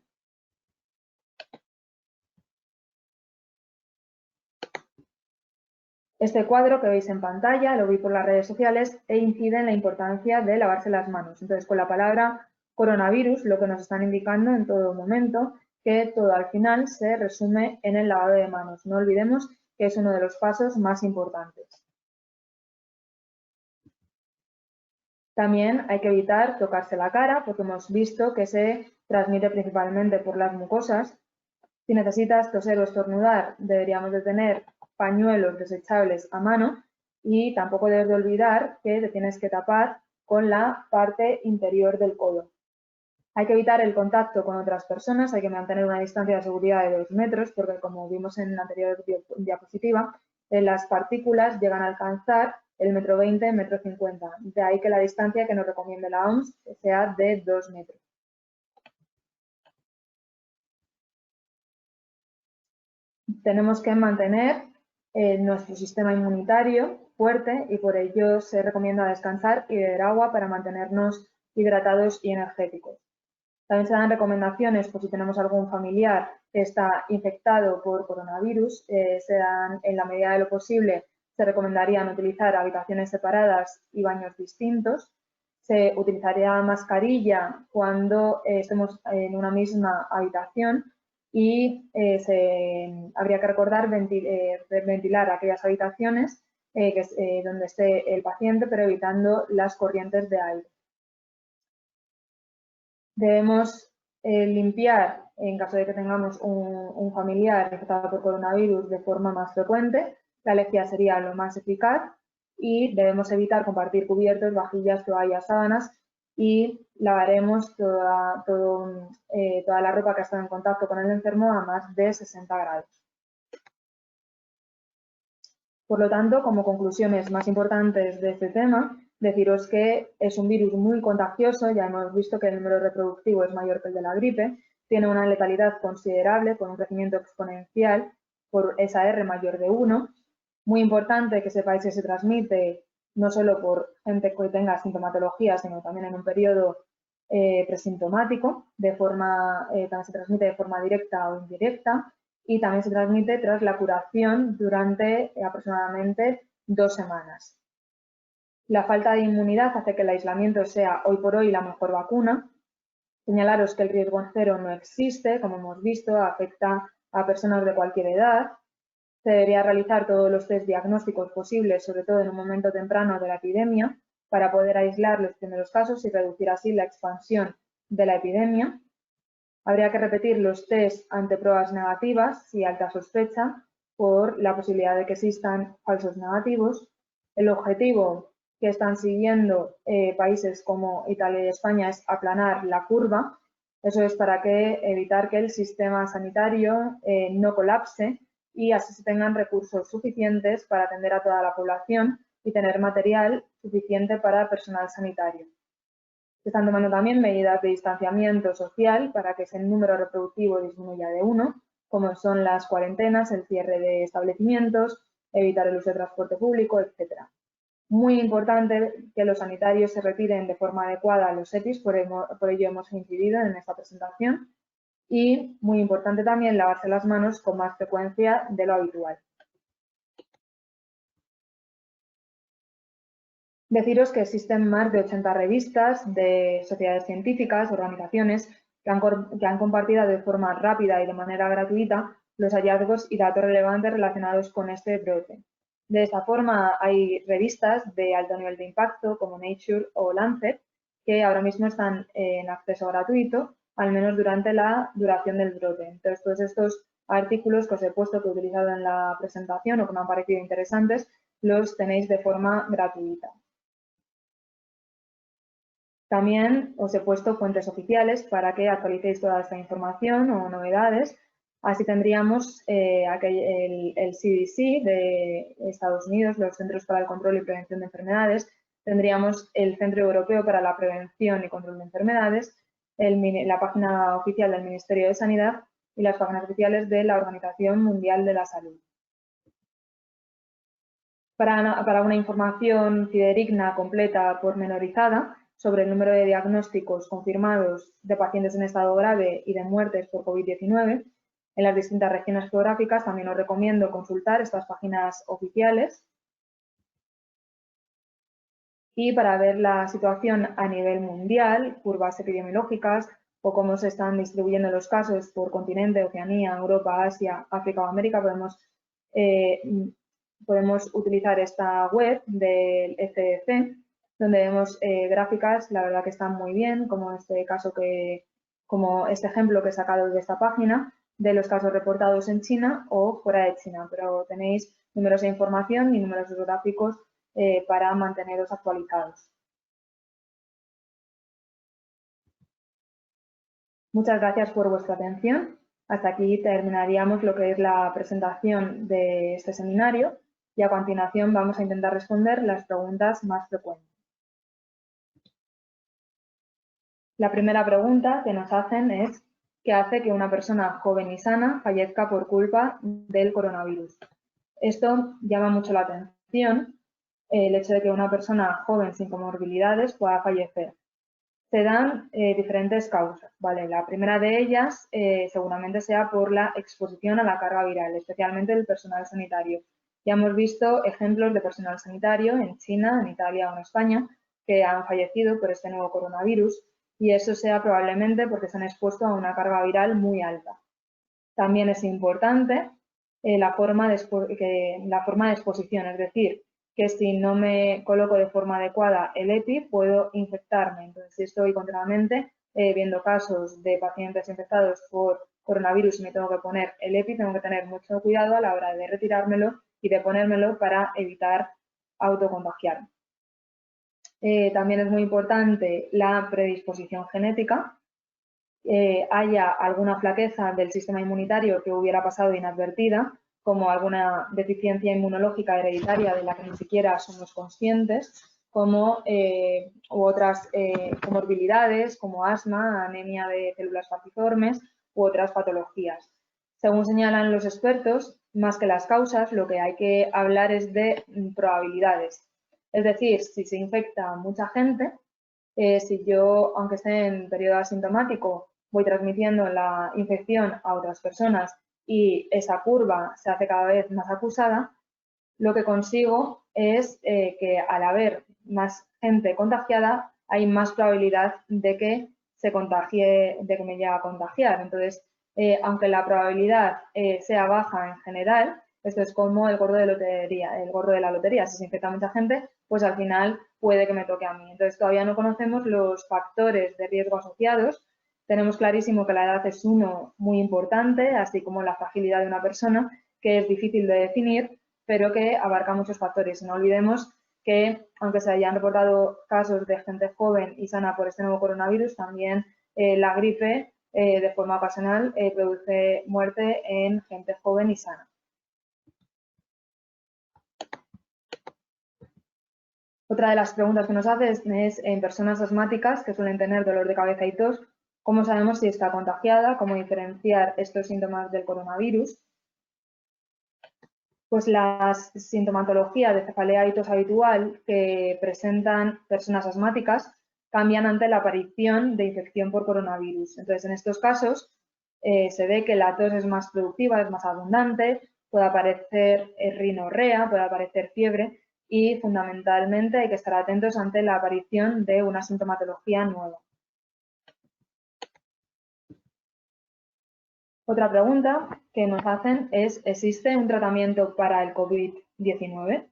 Este cuadro que veis en pantalla lo vi por las redes sociales e incide en la importancia de lavarse las manos. Entonces, con la palabra coronavirus, lo que nos están indicando en todo momento, que todo al final se resume en el lavado de manos. No olvidemos que es uno de los pasos más importantes. También hay que evitar tocarse la cara porque hemos visto que se transmite principalmente por las mucosas. Si necesitas toser o estornudar, deberíamos de tener pañuelos desechables a mano y tampoco debes de olvidar que te tienes que tapar con la parte interior del codo. Hay que evitar el contacto con otras personas, hay que mantener una distancia de seguridad de 2 metros porque, como vimos en la anterior diapositiva, las partículas llegan a alcanzar el 1,20 m, 1,50 m. De ahí que la distancia que nos recomienda la OMS sea de 2 metros. Tenemos que mantener nuestro sistema inmunitario fuerte y por ello se recomienda descansar y beber agua para mantenernos hidratados y energéticos. También se dan recomendaciones por si tenemos algún familiar que está infectado por coronavirus. En la medida de lo posible, se recomendarían utilizar habitaciones separadas y baños distintos. Se utilizaría mascarilla cuando estemos en una misma habitación y habría que recordar ventilar aquellas habitaciones donde esté el paciente, pero evitando las corrientes de aire. Debemos limpiar, en caso de que tengamos un familiar infectado por coronavirus, de forma más frecuente. La alejía sería lo más eficaz y debemos evitar compartir cubiertos, vajillas, toallas, sábanas y lavaremos toda la ropa que ha estado en contacto con el enfermo a más de 60 grados. Por lo tanto, como conclusiones más importantes de este tema, deciros que es un virus muy contagioso, ya hemos visto que el número reproductivo es mayor que el de la gripe, tiene una letalidad considerable con un crecimiento exponencial por esa R mayor de 1. Muy importante que sepáis que se transmite no solo por gente que tenga sintomatología, sino también en un periodo presintomático, también se transmite de forma directa o indirecta y también se transmite tras la curación durante aproximadamente 2 semanas. La falta de inmunidad hace que el aislamiento sea hoy por hoy la mejor vacuna. Señalaros que el riesgo cero no existe, como hemos visto, afecta a personas de cualquier edad. Se debería realizar todos los test diagnósticos posibles, sobre todo en un momento temprano de la epidemia, para poder aislar los primeros casos y reducir así la expansión de la epidemia. Habría que repetir los test ante pruebas negativas si alta sospecha por la posibilidad de que existan falsos negativos. El objetivo que están siguiendo países como Italia y España es aplanar la curva. Eso es para evitar que el sistema sanitario no colapse y así se tengan recursos suficientes para atender a toda la población y tener material suficiente para personal sanitario. Se están tomando también medidas de distanciamiento social para que ese número reproductivo disminuya de 1, como son las cuarentenas, el cierre de establecimientos, evitar el uso de transporte público, etc. Muy importante que los sanitarios se retiren de forma adecuada a los EPIs, por ello hemos incidido en esta presentación. Y muy importante también lavarse las manos con más frecuencia de lo habitual. Deciros que existen más de 80 revistas de sociedades científicas, organizaciones, que han compartido de forma rápida y de manera gratuita los hallazgos y datos relevantes relacionados con este brote. De esta forma, hay revistas de alto nivel de impacto como Nature o Lancet, que ahora mismo están en acceso gratuito, al menos durante la duración del brote. Entonces, todos estos artículos que os he puesto, que he utilizado en la presentación o que me han parecido interesantes, los tenéis de forma gratuita. También os he puesto fuentes oficiales para que actualicéis toda esta información o novedades. Así tendríamos el CDC de Estados Unidos, los Centros para el Control y Prevención de Enfermedades. Tendríamos el Centro Europeo para la Prevención y Control de Enfermedades, la página oficial del Ministerio de Sanidad y las páginas oficiales de la Organización Mundial de la Salud. Para una información fidedigna, completa, pormenorizada, sobre el número de diagnósticos confirmados de pacientes en estado grave y de muertes por COVID-19 en las distintas regiones geográficas, también os recomiendo consultar estas páginas oficiales. Y para ver la situación a nivel mundial, curvas epidemiológicas o cómo se están distribuyendo los casos por continente, Oceanía, Europa, Asia, África o América, podemos utilizar esta web del ECDC, donde vemos gráficas, la verdad que están muy bien, como como este ejemplo que he sacado de esta página, de los casos reportados en China o fuera de China, pero tenéis numerosa información y numerosos gráficos para manteneros actualizados. Muchas gracias por vuestra atención. Hasta aquí terminaríamos lo que es la presentación de este seminario y a continuación vamos a intentar responder las preguntas más frecuentes. La primera pregunta que nos hacen es ¿qué hace que una persona joven y sana fallezca por culpa del coronavirus? Esto llama mucho la atención, el hecho de que una persona joven sin comorbilidades pueda fallecer. Se dan diferentes causas, ¿vale? La primera de ellas seguramente sea por la exposición a la carga viral, especialmente del personal sanitario. Ya hemos visto ejemplos de personal sanitario en China, en Italia o en España que han fallecido por este nuevo coronavirus y eso sea probablemente porque se han expuesto a una carga viral muy alta. También es importante la forma de exposición, es decir, que si no me coloco de forma adecuada el EPI, puedo infectarme. Entonces, si estoy continuamente viendo casos de pacientes infectados por coronavirus y me tengo que poner el EPI, tengo que tener mucho cuidado a la hora de retirármelo y de ponérmelo para evitar autocontagiarme. También es muy importante la predisposición genética. Haya alguna flaqueza del sistema inmunitario que hubiera pasado inadvertida, como alguna deficiencia inmunológica hereditaria de la que ni siquiera somos conscientes, como u otras comorbilidades como asma, anemia de células falciformes u otras patologías. Según señalan los expertos, más que las causas, lo que hay que hablar es de probabilidades. Es decir, si se infecta mucha gente, si yo, aunque esté en periodo asintomático, voy transmitiendo la infección a otras personas y esa curva se hace cada vez más acusada, lo que consigo es que al haber más gente contagiada, hay más probabilidad de que se contagie, de que me llegue a contagiar. Entonces, aunque la probabilidad sea baja en general, esto es como el gordo de la lotería. Si se infecta mucha gente, pues al final puede que me toque a mí. Entonces, todavía no conocemos los factores de riesgo asociados. Tenemos clarísimo que la edad es uno muy importante, así como la fragilidad de una persona, que es difícil de definir, pero que abarca muchos factores. No olvidemos que, aunque se hayan reportado casos de gente joven y sana por este nuevo coronavirus, también la gripe de forma ocasional produce muerte en gente joven y sana. Otra de las preguntas que nos hace es en personas asmáticas que suelen tener dolor de cabeza y tos, ¿cómo sabemos si está contagiada? ¿Cómo diferenciar estos síntomas del coronavirus? Pues la sintomatología de cefalea y tos habitual que presentan personas asmáticas cambian ante la aparición de infección por coronavirus. Entonces, en estos casos se ve que la tos es más productiva, es más abundante, puede aparecer rinorrea, puede aparecer fiebre y fundamentalmente hay que estar atentos ante la aparición de una sintomatología nueva. Otra pregunta que nos hacen es, ¿existe un tratamiento para el COVID-19?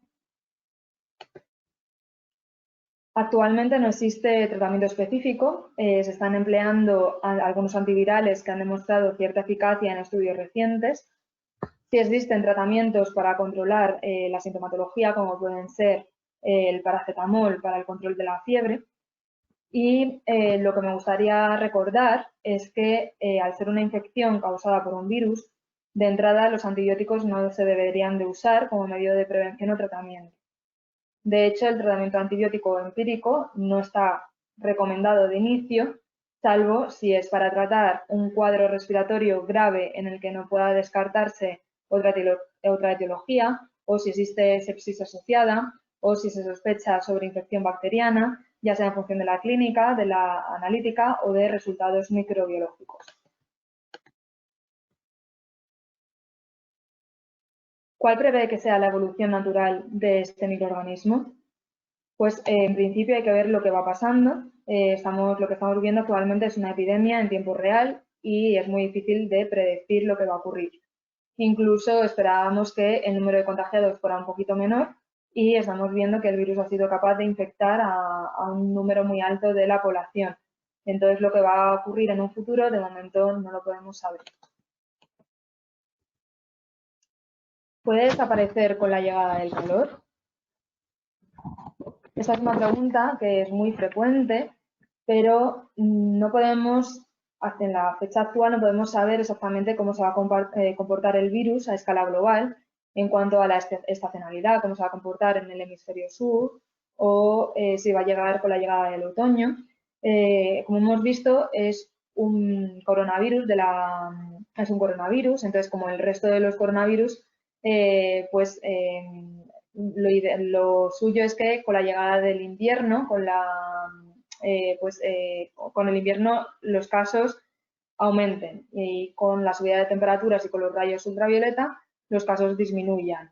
Actualmente no existe tratamiento específico, se están empleando algunos antivirales que han demostrado cierta eficacia en estudios recientes. Sí existen tratamientos para controlar la sintomatología, como pueden ser el paracetamol para el control de la fiebre. Y lo que me gustaría recordar es que al ser una infección causada por un virus, de entrada los antibióticos no se deberían de usar como medio de prevención o tratamiento. De hecho, el tratamiento antibiótico empírico no está recomendado de inicio, salvo si es para tratar un cuadro respiratorio grave en el que no pueda descartarse otra etiología, o si existe sepsis asociada, o si se sospecha sobre infección bacteriana, ya sea en función de la clínica, de la analítica o de resultados microbiológicos. ¿Cuál prevé que sea la evolución natural de este microorganismo? Pues en principio hay que ver lo que va pasando. Lo que estamos viendo actualmente es una epidemia en tiempo real y es muy difícil de predecir lo que va a ocurrir. Incluso esperábamos que el número de contagiados fuera un poquito menor y estamos viendo que el virus ha sido capaz de infectar a un número muy alto de la población. Entonces, lo que va a ocurrir en un futuro, de momento no lo podemos saber. ¿Puede desaparecer con la llegada del calor? Esta es una pregunta que es muy frecuente, pero no podemos, en la fecha actual, no podemos saber exactamente cómo se va a comportar el virus a escala global en cuanto a la estacionalidad, cómo se va a comportar en el hemisferio sur o si va a llegar con la llegada del otoño. Como hemos visto, es un coronavirus, entonces como el resto de los coronavirus, lo suyo es que con la llegada del invierno, con el invierno los casos aumenten y con la subida de temperaturas y con los rayos ultravioleta los casos disminuyan,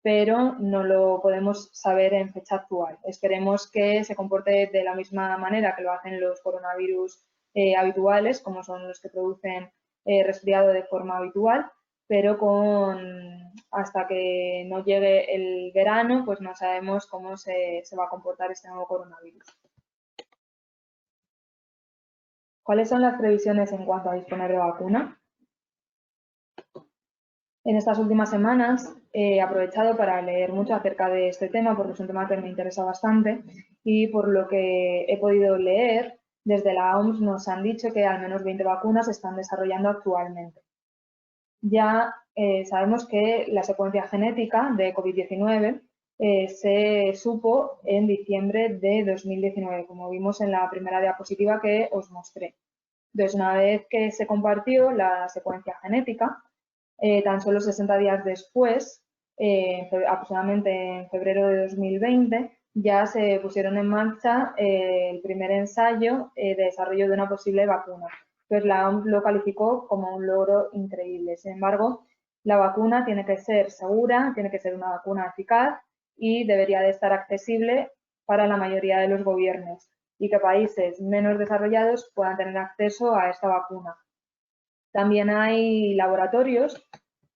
pero no lo podemos saber en fecha actual. Esperemos que se comporte de la misma manera que lo hacen los coronavirus habituales, como son los que producen resfriado de forma habitual, pero hasta que no llegue el verano, pues no sabemos cómo se va a comportar este nuevo coronavirus. ¿Cuáles son las previsiones en cuanto a disponer de vacuna? En estas últimas semanas he aprovechado para leer mucho acerca de este tema porque es un tema que me interesa bastante y por lo que he podido leer, desde la OMS nos han dicho que al menos 20 vacunas se están desarrollando actualmente. Ya sabemos que la secuencia genética de COVID-19 se supo en diciembre de 2019, como vimos en la primera diapositiva que os mostré. Entonces, una vez que se compartió la secuencia genética, tan solo 60 días después, aproximadamente en febrero de 2020, ya se pusieron en marcha el primer ensayo de desarrollo de una posible vacuna. Pues la OMS lo calificó como un logro increíble. Sin embargo, la vacuna tiene que ser segura, tiene que ser una vacuna eficaz y debería de estar accesible para la mayoría de los gobiernos y que países menos desarrollados puedan tener acceso a esta vacuna. También hay laboratorios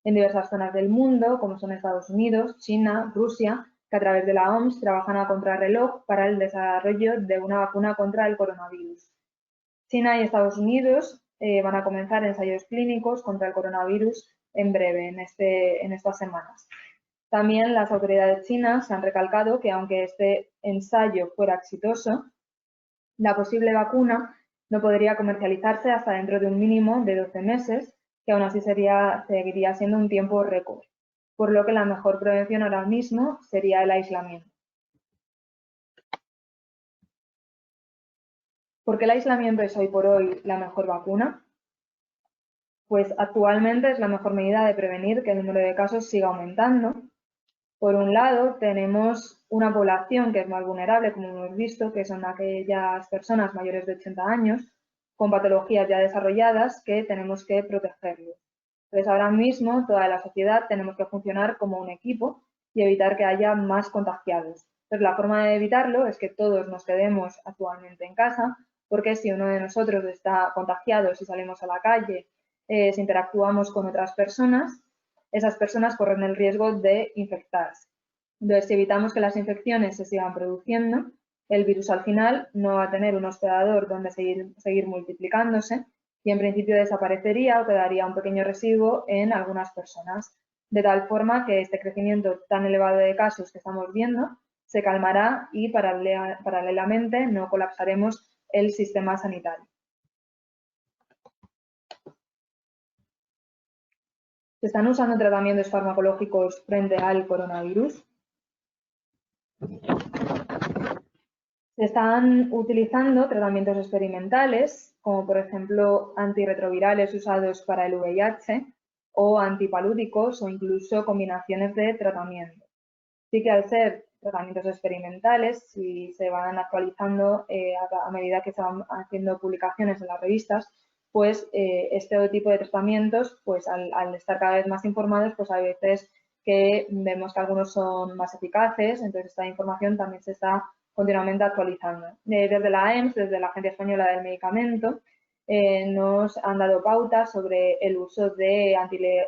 en diversas zonas del mundo, como son Estados Unidos, China, Rusia, que a través de la OMS trabajan a contrarreloj para el desarrollo de una vacuna contra el coronavirus. China y Estados Unidos van a comenzar ensayos clínicos contra el coronavirus en breve, en estas semanas. También las autoridades chinas han recalcado que aunque este ensayo fuera exitoso, la posible vacuna no podría comercializarse hasta dentro de un mínimo de 12 meses, que aún así seguiría siendo un tiempo récord, por lo que la mejor prevención ahora mismo sería el aislamiento. ¿Por qué el aislamiento es hoy por hoy la mejor vacuna? Pues actualmente es la mejor medida de prevenir que el número de casos siga aumentando. Por un lado, tenemos una población que es más vulnerable, como hemos visto, que son aquellas personas mayores de 80 años con patologías ya desarrolladas que tenemos que protegerlos. Entonces, ahora mismo, toda la sociedad tenemos que funcionar como un equipo y evitar que haya más contagiados. Entonces, la forma de evitarlo es que todos nos quedemos actualmente en casa, porque si uno de nosotros está contagiado, si salimos a la calle, si interactuamos con otras personas, esas personas corren el riesgo de infectarse. Entonces, si evitamos que las infecciones se sigan produciendo, el virus al final no va a tener un hospedador donde seguir multiplicándose y en principio desaparecería o quedaría un pequeño residuo en algunas personas, de tal forma que este crecimiento tan elevado de casos que estamos viendo se calmará y paralelamente no colapsaremos el sistema sanitario. ¿Se están usando tratamientos farmacológicos frente al coronavirus? Se están utilizando tratamientos experimentales, como por ejemplo antirretrovirales usados para el VIH o antipalúdicos o incluso combinaciones de tratamientos. Sí que al ser tratamientos experimentales, si se van actualizando a medida que se van haciendo publicaciones en las revistas, pues este tipo de tratamientos, pues al estar cada vez más informados, pues a veces que vemos que algunos son más eficaces, entonces esta información también se está continuamente actualizando. Desde la EMS, desde la Agencia Española del Medicamento, nos han dado pautas sobre el uso de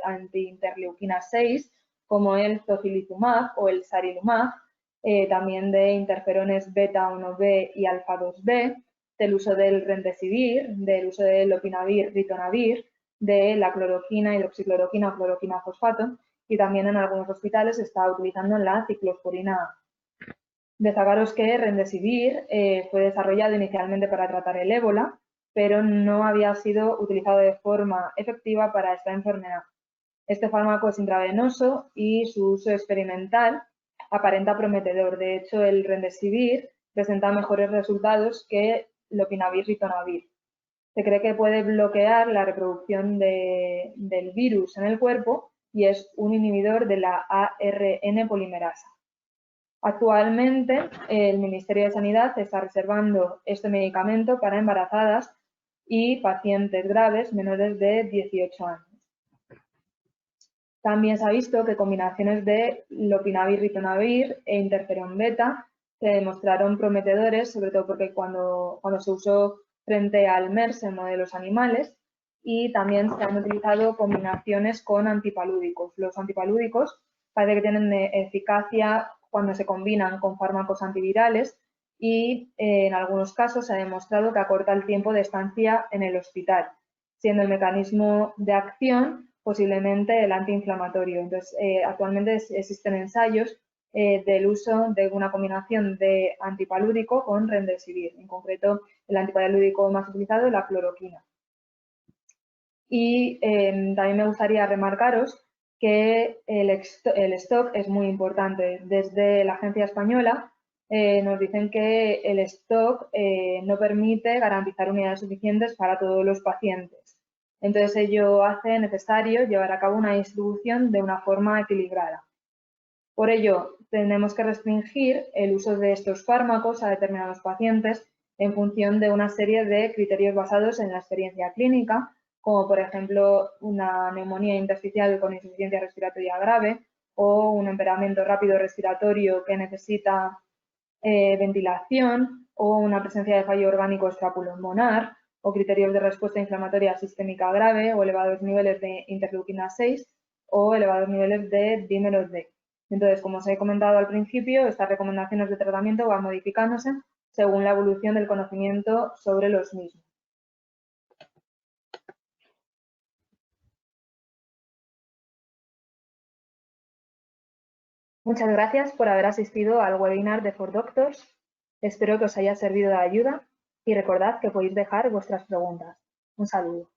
antiinterleuquina 6, como el tocilizumab o el sarilumab, también de interferones beta 1b y alfa 2b, del uso del remdesivir, del uso del lopinavir, ritonavir, de la cloroquina, hidroxicloroquina o cloroquina fosfato, y también en algunos hospitales se está utilizando la ciclosporina A. Destacaros que remdesivir fue desarrollado inicialmente para tratar el ébola, pero no había sido utilizado de forma efectiva para esta enfermedad. Este fármaco es intravenoso y su uso experimental aparenta prometedor. De hecho, el remdesivir presenta mejores resultados que lopinavir ritonavir. Se cree que puede bloquear la reproducción del virus en el cuerpo y es un inhibidor de la ARN polimerasa. Actualmente, el Ministerio de Sanidad está reservando este medicamento para embarazadas y pacientes graves menores de 18 años. También se ha visto que combinaciones de lopinavir-ritonavir e interferón beta se demostraron prometedores, sobre todo porque cuando se usó frente al MERS en modelos animales, y también se han utilizado combinaciones con antipalúdicos. Los antipalúdicos parece que tienen eficacia cuando se combinan con fármacos antivirales y en algunos casos se ha demostrado que acorta el tiempo de estancia en el hospital, siendo el mecanismo de acción posiblemente el antiinflamatorio. Entonces, actualmente existen ensayos del uso de una combinación de antipalúdico con remdesivir, en concreto el antipalúdico más utilizado es la cloroquina. Y también me gustaría remarcaros que el stock es muy importante. Desde la agencia española nos dicen que el stock no permite garantizar unidades suficientes para todos los pacientes. Entonces, ello hace necesario llevar a cabo una distribución de una forma equilibrada. Por ello, tenemos que restringir el uso de estos fármacos a determinados pacientes en función de una serie de criterios basados en la experiencia clínica, como por ejemplo una neumonía intersticial con insuficiencia respiratoria grave o un empeoramiento rápido respiratorio que necesita ventilación o una presencia de fallo orgánico extrapulmonar o criterios de respuesta inflamatoria sistémica grave o elevados niveles de interleuquina 6 o elevados niveles de dímeros D. Entonces, como os he comentado al principio, estas recomendaciones de tratamiento van modificándose según la evolución del conocimiento sobre los mismos. Muchas gracias por haber asistido al webinar de 4Doctors. Espero que os haya servido de ayuda y recordad que podéis dejar vuestras preguntas. Un saludo.